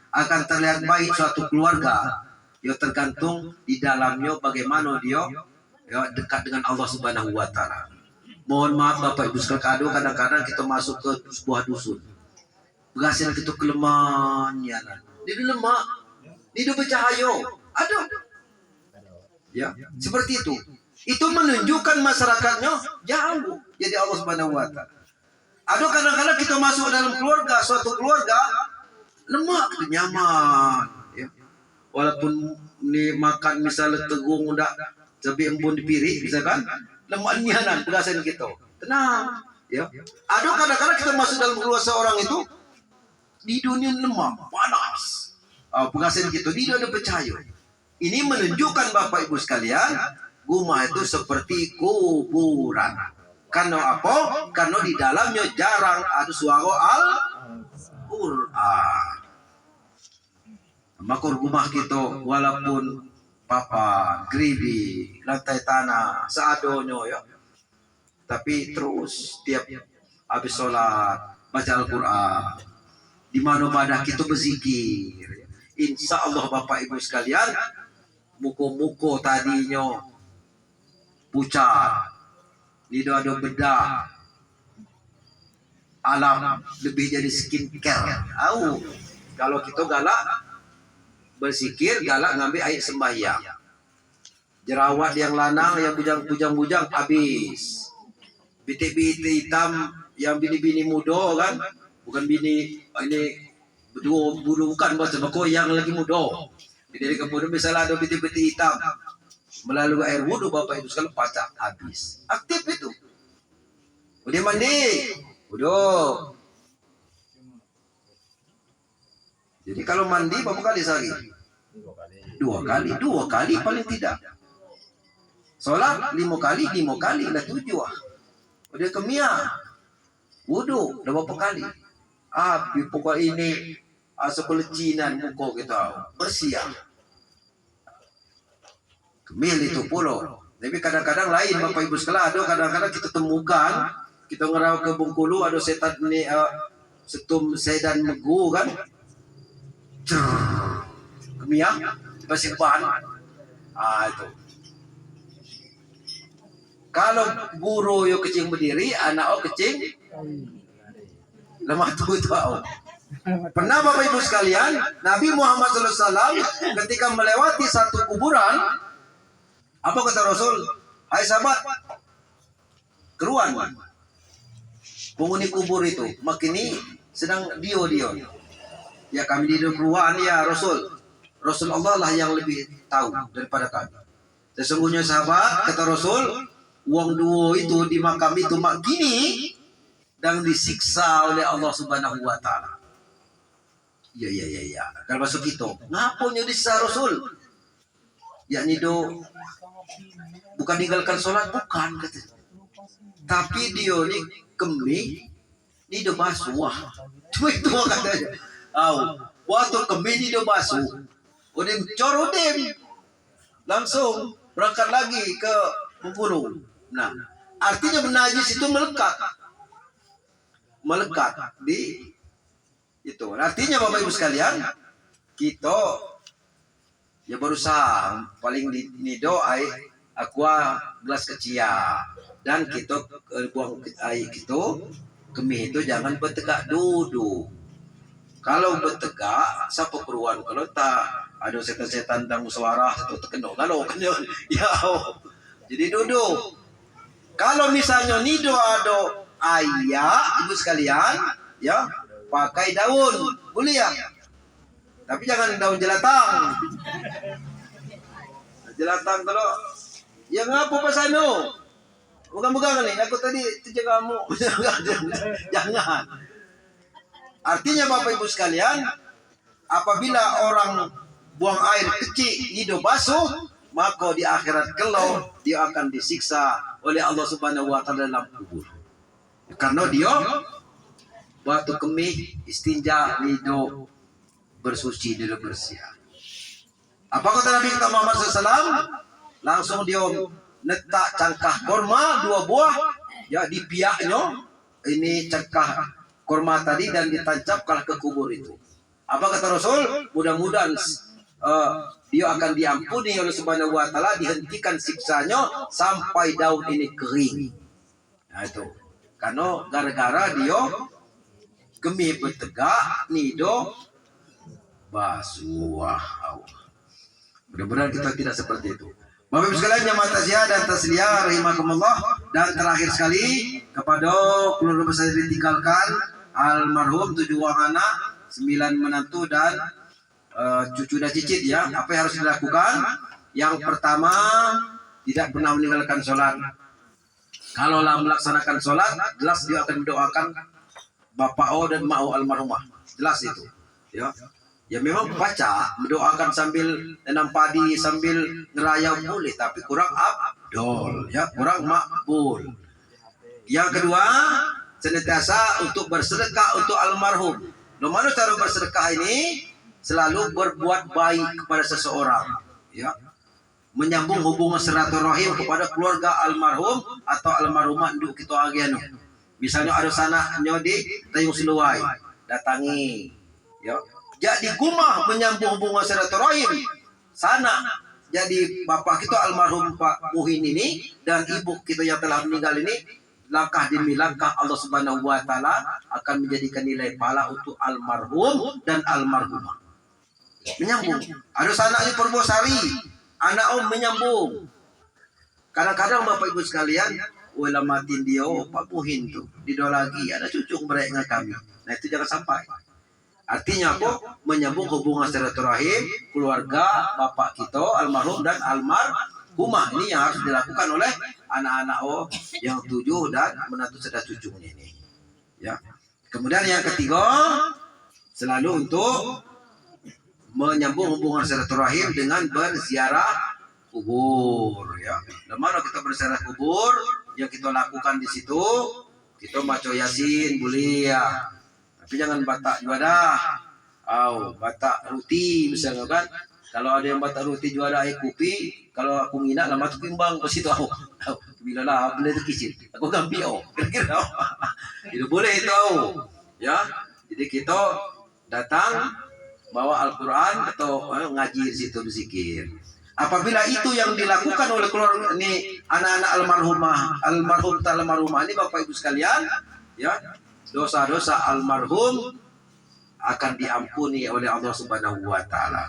akan terlihat baik suatu keluarga. Ya tergantung di dalamnya bagaimana dia ya dekat dengan Allah Subhanahu wa taala. Mohon maaf Bapak Ibu sekalian, kadang-kadang kita masuk ke sebuah dusun. Berhasil kita kelemahan ya. Dia lemak, dia bercahaya. Ada. Ya, seperti itu. Itu menunjukkan masyarakatnya jauh jadi Allah Subhanahu wa taala. Ada kadang-kadang kita masuk dalam keluarga, suatu keluarga lemak, nyaman, ya. Walaupun ni makan misalnya tegung udah cabai embun di piring misalkan, lemaknya nan perasan kita. Tenang, ya. Ada kadang-kadang kita masuk dalam keluarga seorang itu di dunia lemak, panas. Perasan kita dia ada percaya. Ini menunjukkan Bapak Ibu sekalian, rumah itu seperti kuburan. Karena apa? Karena di dalamnya jarang ada suara Al-Quran. Maka rumah kita walaupun papan, geribi, lantai tanah, seadanya ya. Tapi terus tiap habis sholat baca Al-Quran. Di mana-mana kita berzikir. Insya Allah Bapak Ibu sekalian, muka-muka tadinya pucat, tidak ada bedah, alam lebih jadi skincare. Kalau kita galak berzikir, galak ngambil air sembahyang. Jerawat yang lanang, yang bujang-bujang habis. Bintik-bintik hitam yang bini-bini muda kan, bukan bini ini berdua bulu bukan bos sebako yang lagi muda. Jadi kemudian misalnya ada bintik-bintik hitam melalui air wudhu Bapak Ibu sekalian pacak habis. Aktif itu. Udah mandi, udah. Jadi kalau mandi berapa kali sehari? 2 kali paling tidak. Sholat 5 kali lah 7 ah. Udah kemia, wudhu udah berapa kali? Pokok ini sekelecinan muka kita bersih ah. Kemil itu pulau. Tapi kadang-kadang lain Bapak Ibu sekalian, ada kadang-kadang kita temukan, kita ngerawat ke Bengkulu ada setan ini setum sedan megu kan. Kemiah masih bahan. Itu. Kalau guru yo kecing berdiri, anak kecing lemah tuh. Pernah Bapak Ibu sekalian, Nabi Muhammad SAW ketika melewati satu kuburan, apa kata Rasul? Hai sahabat, keruan penghuni kubur itu, makini sedang dio. Ya kami di keruan ya Rasul. Rasulullah lah yang lebih tahu daripada kami. Sesungguhnya sahabat, kata Rasul, uang duo itu di makam itu mak gini dan disiksa oleh Allah Subhanahu wa taala. Ya. Kalau masuk itu, ngapa disiksa Rasul? Yakni do bukan tinggalkan sholat, bukan kata. Tapi dia ni kemih ni do basuh. Cuma itu katanya. Waktu kemih ni do basuh. Udah corodem langsung berangkat lagi ke Bengkulu. Nah, artinya najis itu melekat di itu. Artinya Bapak Ibu sekalian, kita ya berusaha paling di nido aqua gelas kecil dan kita buang air itu kemih itu jangan bertegak duduk. Kalau bertegak, siapa keruan? Kalau tak ada setan-setan dan suara atau terkena kalau kena ya. Jadi duduk. Kalau misalnya nido ada ayah ibu sekalian, ya pakai daun boleh ya. Tapi jangan daun jelatang. Jelatang kalau ya ngapa pasano? Bukan nih. Aku tadi tujuh kamu. Jangan. Artinya Bapak Ibu sekalian, apabila orang buang air kecil nido basuh, maka di akhirat kelak dia akan disiksa oleh Allah Subhanahu wa taala dalam kubur. Karena dia waktu kemih istinja nido bersuci nido bersih. Apa kata Nabi kita Muhammad SAW? Langsung dia letak cangkah korma 2 buah ya di pihaknya ini cangkah korma tadi dan ditancapkan ke kubur itu. Apa kata Rasul? Mudah-mudahan dia akan diampuni oleh Subhanahu wa taala, dihentikan siksanya sampai daun ini kering. Nah itu. Karena gara-gara dia kemih bertegak nido basuh. Mudah-mudahan kita tidak seperti itu. Bapak Ibu sekalian yang mataziah dan tasliyah rahimakumullah, dan terakhir sekali kepada keluarga besar ditinggalkan almarhum 7 orang anak, 9 menantu dan cucu dan cicit ya. Apa yang harus dilakukan? Yang pertama, tidak pernah meninggalkan sholat. Kalau melaksanakan sholat, jelas dia akan mendoakan bapak O dan mak O almarhumah. Jelas itu. Ya memang baca, mendoakan sambil nanam padi, sambil ngerayau boleh, tapi kurang abdol, ya kurang makbul. Yang kedua, senantiasa untuk bersedekah untuk almarhum. Bagaimana cara bersedekah ini? Selalu berbuat baik kepada seseorang, ya, menyambung hubungan silaturahim kepada keluarga almarhum atau almarhumah nduk kita agianu. Misalnya ada sana nyodi Tayung Siluai, datangi, ya. Jadi gumah menyambung hubungan silaturahim sana. Jadi bapak kita almarhum Pak Muhin ini dan ibu kita yang telah meninggal ini, langkah demi langkah Allah Subhanahu wa taala akan menjadikan nilai pahala untuk almarhum dan almarhumah. Menyambung. Ada sanaknya Purbosari, anak om menyambung. Kadang-kadang Bapak Ibu sekalian, wala matin dia Pak Muhin tuh, dido lagi ada cucu mereka kami. Nah itu jangan sampai. Artinya apa? Menyambung hubungan silaturahim keluarga bapak kita almarhum dan almarhumah. Ini yang harus dilakukan oleh anak-anak yang 7 dan menantu sudah cucunya ini. Ya. Kemudian yang ketiga, selalu untuk menyambung hubungan silaturahim dengan berziarah kubur. Ya. Di mana kita berziarah kubur, yang kita lakukan di situ, kita baca Yasin boleh ya. Tapi jangan batak juadah, batak roti misalnya kan. Kalau ada yang batak roti juadah air kopi, kalau aku nginak lama tu pimbang ke situ aku. Bila lah beli terkicil, aku gambil kira-kira. Itu boleh itu, ya. Jadi kita datang bawa Al-Quran atau ngaji di situ berzikir. Apabila itu yang dilakukan oleh keluarga ini anak-anak almarhumah ini Bapak Ibu sekalian, ya. Dosa-dosa almarhum akan diampuni oleh Allah Subhanahu wa taala.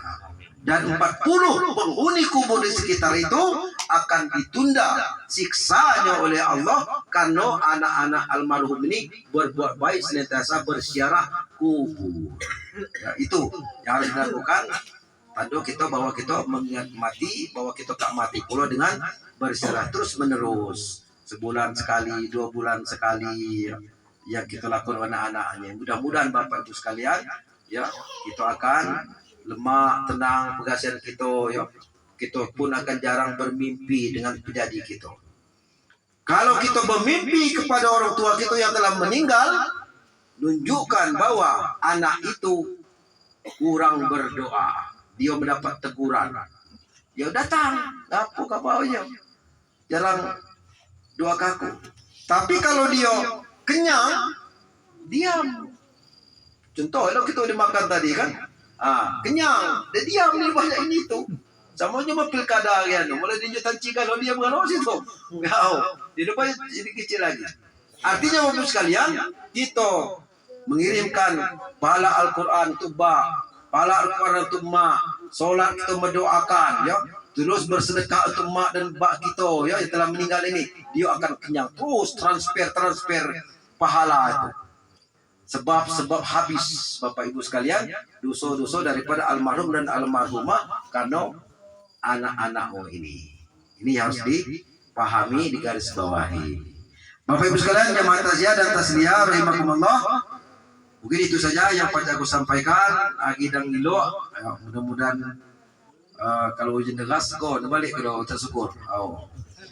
Dan 40 penghuni kubur di sekitar itu akan ditunda siksanya oleh Allah karena anak-anak almarhum ini berbuat baik senantiasa berziarah kubur. Ya, itu yang harus dilakukan tanda kita bahwa kita mengingat mati, bahwa kita tak mati pula dengan berserah terus menerus, sebulan sekali, 2 bulan sekali, yang kita lakukan anak-anaknya. Mudah-mudahan Bapak Ibu sekalian, ya, kita akan lemah, tenang, pegasian kita, ya. Kita pun akan jarang bermimpi dengan penjadi kita. Kalau kita bermimpi kepada orang tua kita yang telah meninggal, nunjukkan bahwa anak itu kurang berdoa, dia mendapat teguran. Ya datang, apa kabarnya? Jarang doa kaku. Tapi kalau dia kenyang, diam. Contoh, kalau kita udah makan tadi kan, kenyang, dia diam, dia banyak ini tuh. Sama aja sama pilkada kan, mulai tunjukkan cika, kalau dia mengalau situ. Dia depan ini kecil lagi. Artinya Bapak sekalian, kita mengirimkan pahala Al-Quran untuk pahala Al-Quran untuk mak, solat kita mendoakan, ya, terus bersedekah untuk mak dan bak kita, ya, yang telah meninggal ini, dia akan kenyang terus, transfer pahala itu. Sebab habis Bapak Ibu sekalian dosa-dosa daripada almarhum dan almarhumah karena anak-anakmu ini. Ini harus dipahami, digarisbawahi. Bapak Ibu sekalian, jamaah takziah dan tasliyah rahimakumullah. Mungkin itu saja yang patut aku sampaikan. Agi dan ilo, mudah-mudahan kalau hujan deras, kau balik ke doa tersyukur.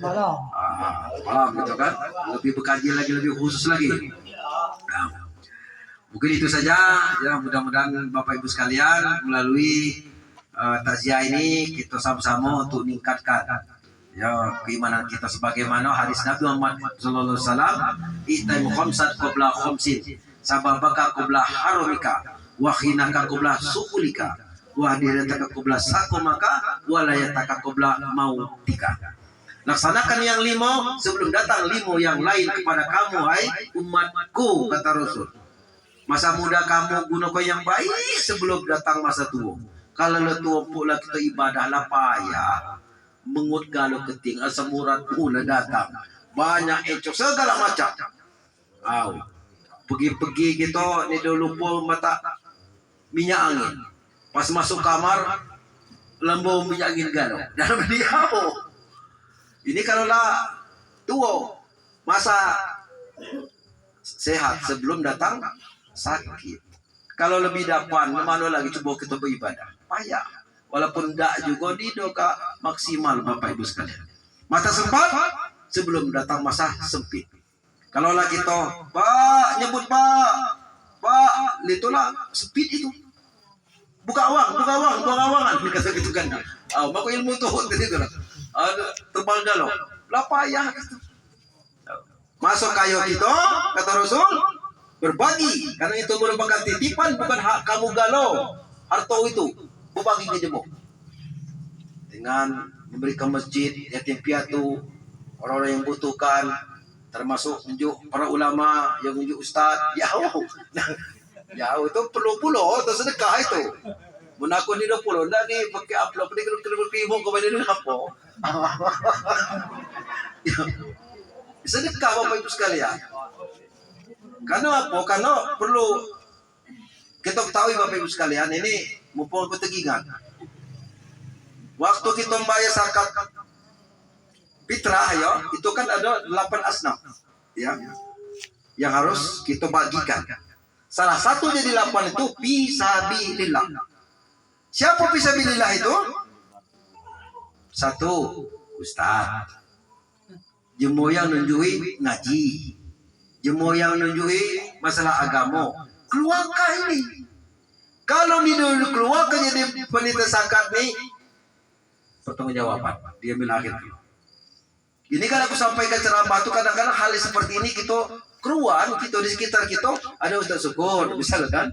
Malam gitu kan, lebih berkaji lagi, lebih khusus lagi. Mungkin itu saja. Ya, mudah-mudahan Bapak Ibu sekalian melalui takziah ini kita sama-sama untuk meningkatkan, ya, keimanan kita sebagaimana hadis Nabi Muhammad sallallahu alaihi wasallam, "Itai khamsat qabla khamsin, sababaka qabla harumika, wa khinaka qabla sukulika, wa hadirataka qabla sakomaka, wa layataka qabla mautika." Laksanakan yang 5 sebelum datang 5 yang lain kepada kamu, hai umatku, kata Rasul. Masa muda kamu gunakan yang baik sebelum datang masa tua. Kalau lo tua pula kita ibadah lah payah, mengut galau keting, asam urat pula datang, banyak eco segala macam. Pergi-pergi kita ni dulu pun mata minyak angin, pas masuk kamar lembau minyak angin galau dalam dia. Ini kalau lah tua, masa sehat sebelum datang sakit. Kalau lebih dapat, mana lagi coba kita beribadah, payah. Walaupun tidak juga di doa maksimal Bapak Ibu sekalian. Masa sempat sebelum datang masa sempit. Kalau lah kita, Pak, nyebut Pak, itulah sempit itu. Buka awangan, kata gitu kan. Maka ilmu tuh gitu lah. Terbang galau, lah payah gitu. Masuk kayu kita, kata Rasul, berbagi, karena itu merupakan titipan, bukan hak kamu galau. Harta itu berbagi ke jemuk dengan memberikan masjid, yatim piatu, orang-orang yang butuhkan, termasuk unjuk para ulama, yang unjuk ustaz. Ya itu perlu pulau atau sedekah itu. Menakut ni 20 dah ni pakai upload ni kalau ribu kepada ni apa? Sedekah Bapak Ibu sekalian. Karena apa? Karena perlu kita ketahui Bapak Ibu sekalian, ini mumpung ketegingan. Waktu kita membayar zakat fitrah, ya, itu kan ada 8 asnaf, ya, yang harus kita bagikan. Salah satu dari 8 itu fisabilillah. Siapa fisabilillah itu? 1, ustaz. Jemu yang nunjui ngaji. Jemu yang nunjui masalah agama. Keluarga ini. Kalau di dulu keluarga jadi panitia zakat nih, pertanggungjawaban dia akhir. Ini kan aku sampaikan ceramah itu kadang-kadang hal seperti ini kita keluar, kita di sekitar kita ada ustaz syukur, misalnya kan.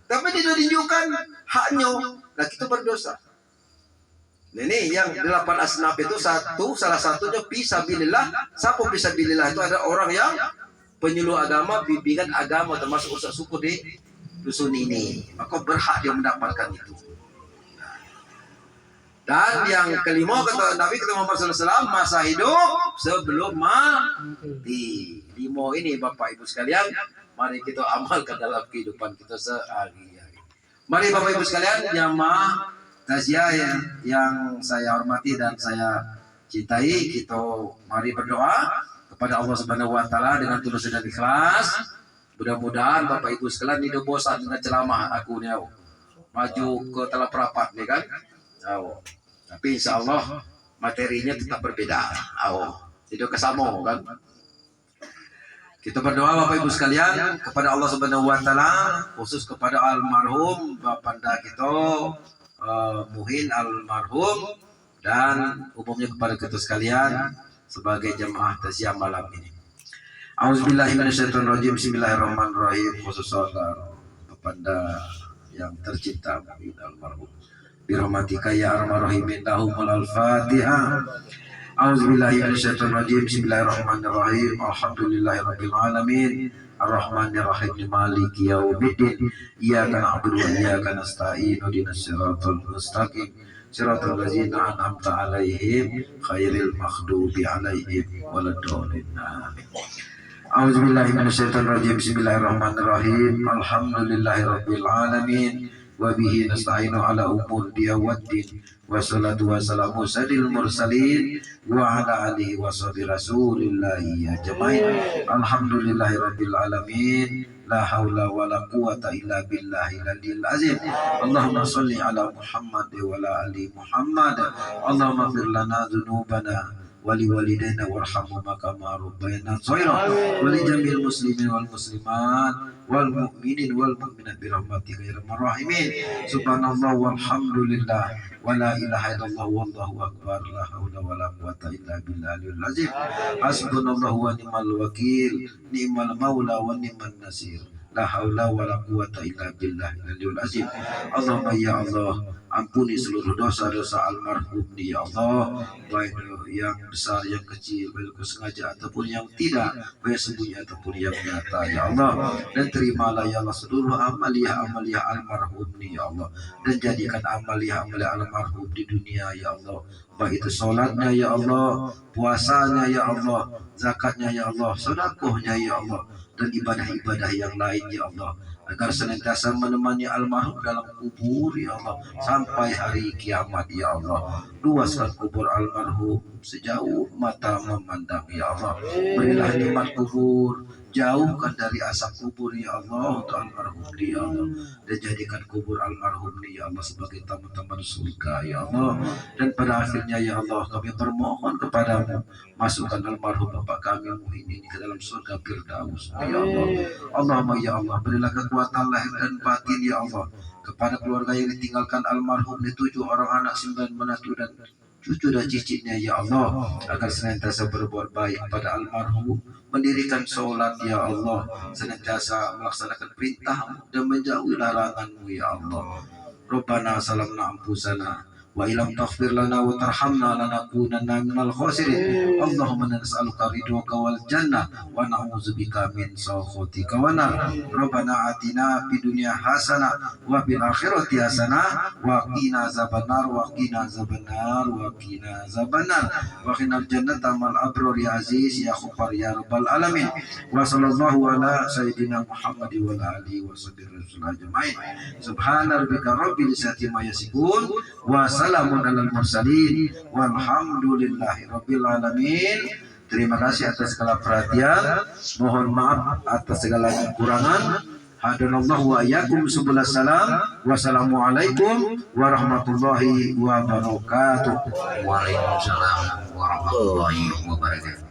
Tapi dia tunjukkan haknya, nah kita berdosa. Nah, ini yang 8 asnaf itu salah satunya fisabilillah. Siapa fisabilillah itu? Ada orang yang penyuluh agama, bimbingan agama, termasuk ustaz syukur di dusun ini. Maka berhak dia mendapatkan itu. Dan yang kelima kata Nabi kita Muhammad SAW, masa hidup sebelum mati. 5 ini Bapak Ibu sekalian, mari kita amalkan dalam kehidupan kita sehari-hari. Mari Bapak Ibu sekalian, jamaah Tasya yang saya hormati dan saya cintai, kita mari berdoa kepada Allah Subhanahu wa taala dengan tulus dan ikhlas. Mudah-mudahan Bapak Ibu sekalian tidak bosan dengan ceramah aku nih. Maju ke telah perapat nih kan. Tapi insya Allah materinya tetap berbeda. Tidak kesama kan. Kita berdoa Bapak Ibu sekalian kepada Allah Subhanahu wa taala, khusus kepada almarhum Bapanda kita Muhin almarhum, dan umumnya kepada kita sekalian sebagai jemaah taziah malam ini. Auzubillahi minasyaitonirrajim. Bismillahirrahmanirrahim. Khusus saudara Bapanda yang tercinta Muhin almarhum, birahmatika ya arhamar rahimin, lahumul al-Fatihah. Auzubillahi minasyaitonirrajim. Bismillahirrahmanirrahim. Alhamdulillahirabbil alamin. Ar-Rahmanir-Rahim. Maliki yaumiddin. Iyyaka na'budu wa iyyaka nasta'in. Ihdinas siratal mustaqim. Siratal ladzina an'amta 'alaihim ghairil maghdubi 'alaihim waladdallin. Auzubillahi minasyaitonirrajim. Bismillahirrahmanirrahim. Alhamdulillahirabbil alamin. Wa bihi nasta'inu ala umur dia waddin. Wassalatu wassalamu sadil mursalin wa ala alihi wa sahbihi rasulillahi ajmain. Alhamdulillahi rabbil alamin. La haula wa la quwata illa billahi ladil azim. Allahumma salli ala Muhammad wa ala ali Muhammad. Allahumma fir lana dhunubana wali walidayna warhamhuma kama rabbayana shaghira wa li jamil muslimin wal muslimat wal mu'minin wal mu'minat bi rahmatika ya arhamar rahimin. Subhanallah walhamdulillah wa la ilaha illallah wallahu akbar. La haula wa la quwata illa billahil azim. Hasbunallahu wa ni'mal wakil, ni'mal maula wa ni'man nasir. La haula wa la quwata illa billahil azim. Allahumma ya Allah, ampuni seluruh dosa-dosa almarhum ni ya Allah, baik yang besar yang kecil, baik sengaja ataupun yang tidak, baik sembunyi ataupun yang nyata ya Allah. Dan terimalah ya Allah seluruh amaliyah almarhum ni ya Allah, dan jadikan amaliyah almarhum di dunia ya Allah, baik itu sholatnya ya Allah, puasanya ya Allah, zakatnya ya Allah, sedekahnya ya Allah, dan ibadah-ibadah yang lain ya Allah, agar senantiasa menemani almarhum dalam kubur ya Allah sampai hari kiamat ya Allah. Luaskan kubur almarhum sejauh mata memandang ya Allah. Berilah nikmat kubur, jauhkan dari asap kubur ya Allah untuk almarhum ya Allah, dan jadikan kubur almarhum ya Allah sebagai tamu-tamu surga ya Allah. Dan pada akhirnya ya Allah, kami bermohon kepadamu, masukkan almarhum Bapak kami Muhin ini ke dalam surga Firdaus ya Allah. Allahumma ya Allah, berilah kekuatan lahir dan batin ya Allah kepada keluarga yang ditinggalkan almarhum di 7 orang anak, 9 menantu dan cucu dan cicitnya ya Allah, agar senantiasa berbuat baik pada almarhum, mendirikan sholat ya Allah, senantiasa melaksanakan perintah dan menjauhi laranganmu ya Allah. Rabbana salamna anfusana wa ilam taghfir lana wa tarhamna lanakunanna minal khasirin. Allahumma nas'aluka ridwaka wal jannah wa na'udzubika min sakhatika wa nar. Rabbana atina fid dunya hasanah wa fil akhirati hasanah wa qina azabannar wa qina azabannar wa qina azabannar wa qina jannata mal abrar ya aziz ya ghaffar ya rabbal alamin. Wa sallallahu ala sayyidina Muhammad wa ala alihi wa sahbihi ajmain. Subhana rabbika rabbil izzati amma yasifun wa salamun alal mursalin walhamdulillahi rabbil alamin. Terima kasih atas segala perhatian, mohon maaf atas segala kekurangan. Hadanallahu wa iyyakum subul salam. Wassalamualaikum warahmatullahi wabarakatuh. Waalaikumsalam warahmatullahi wabarakatuh.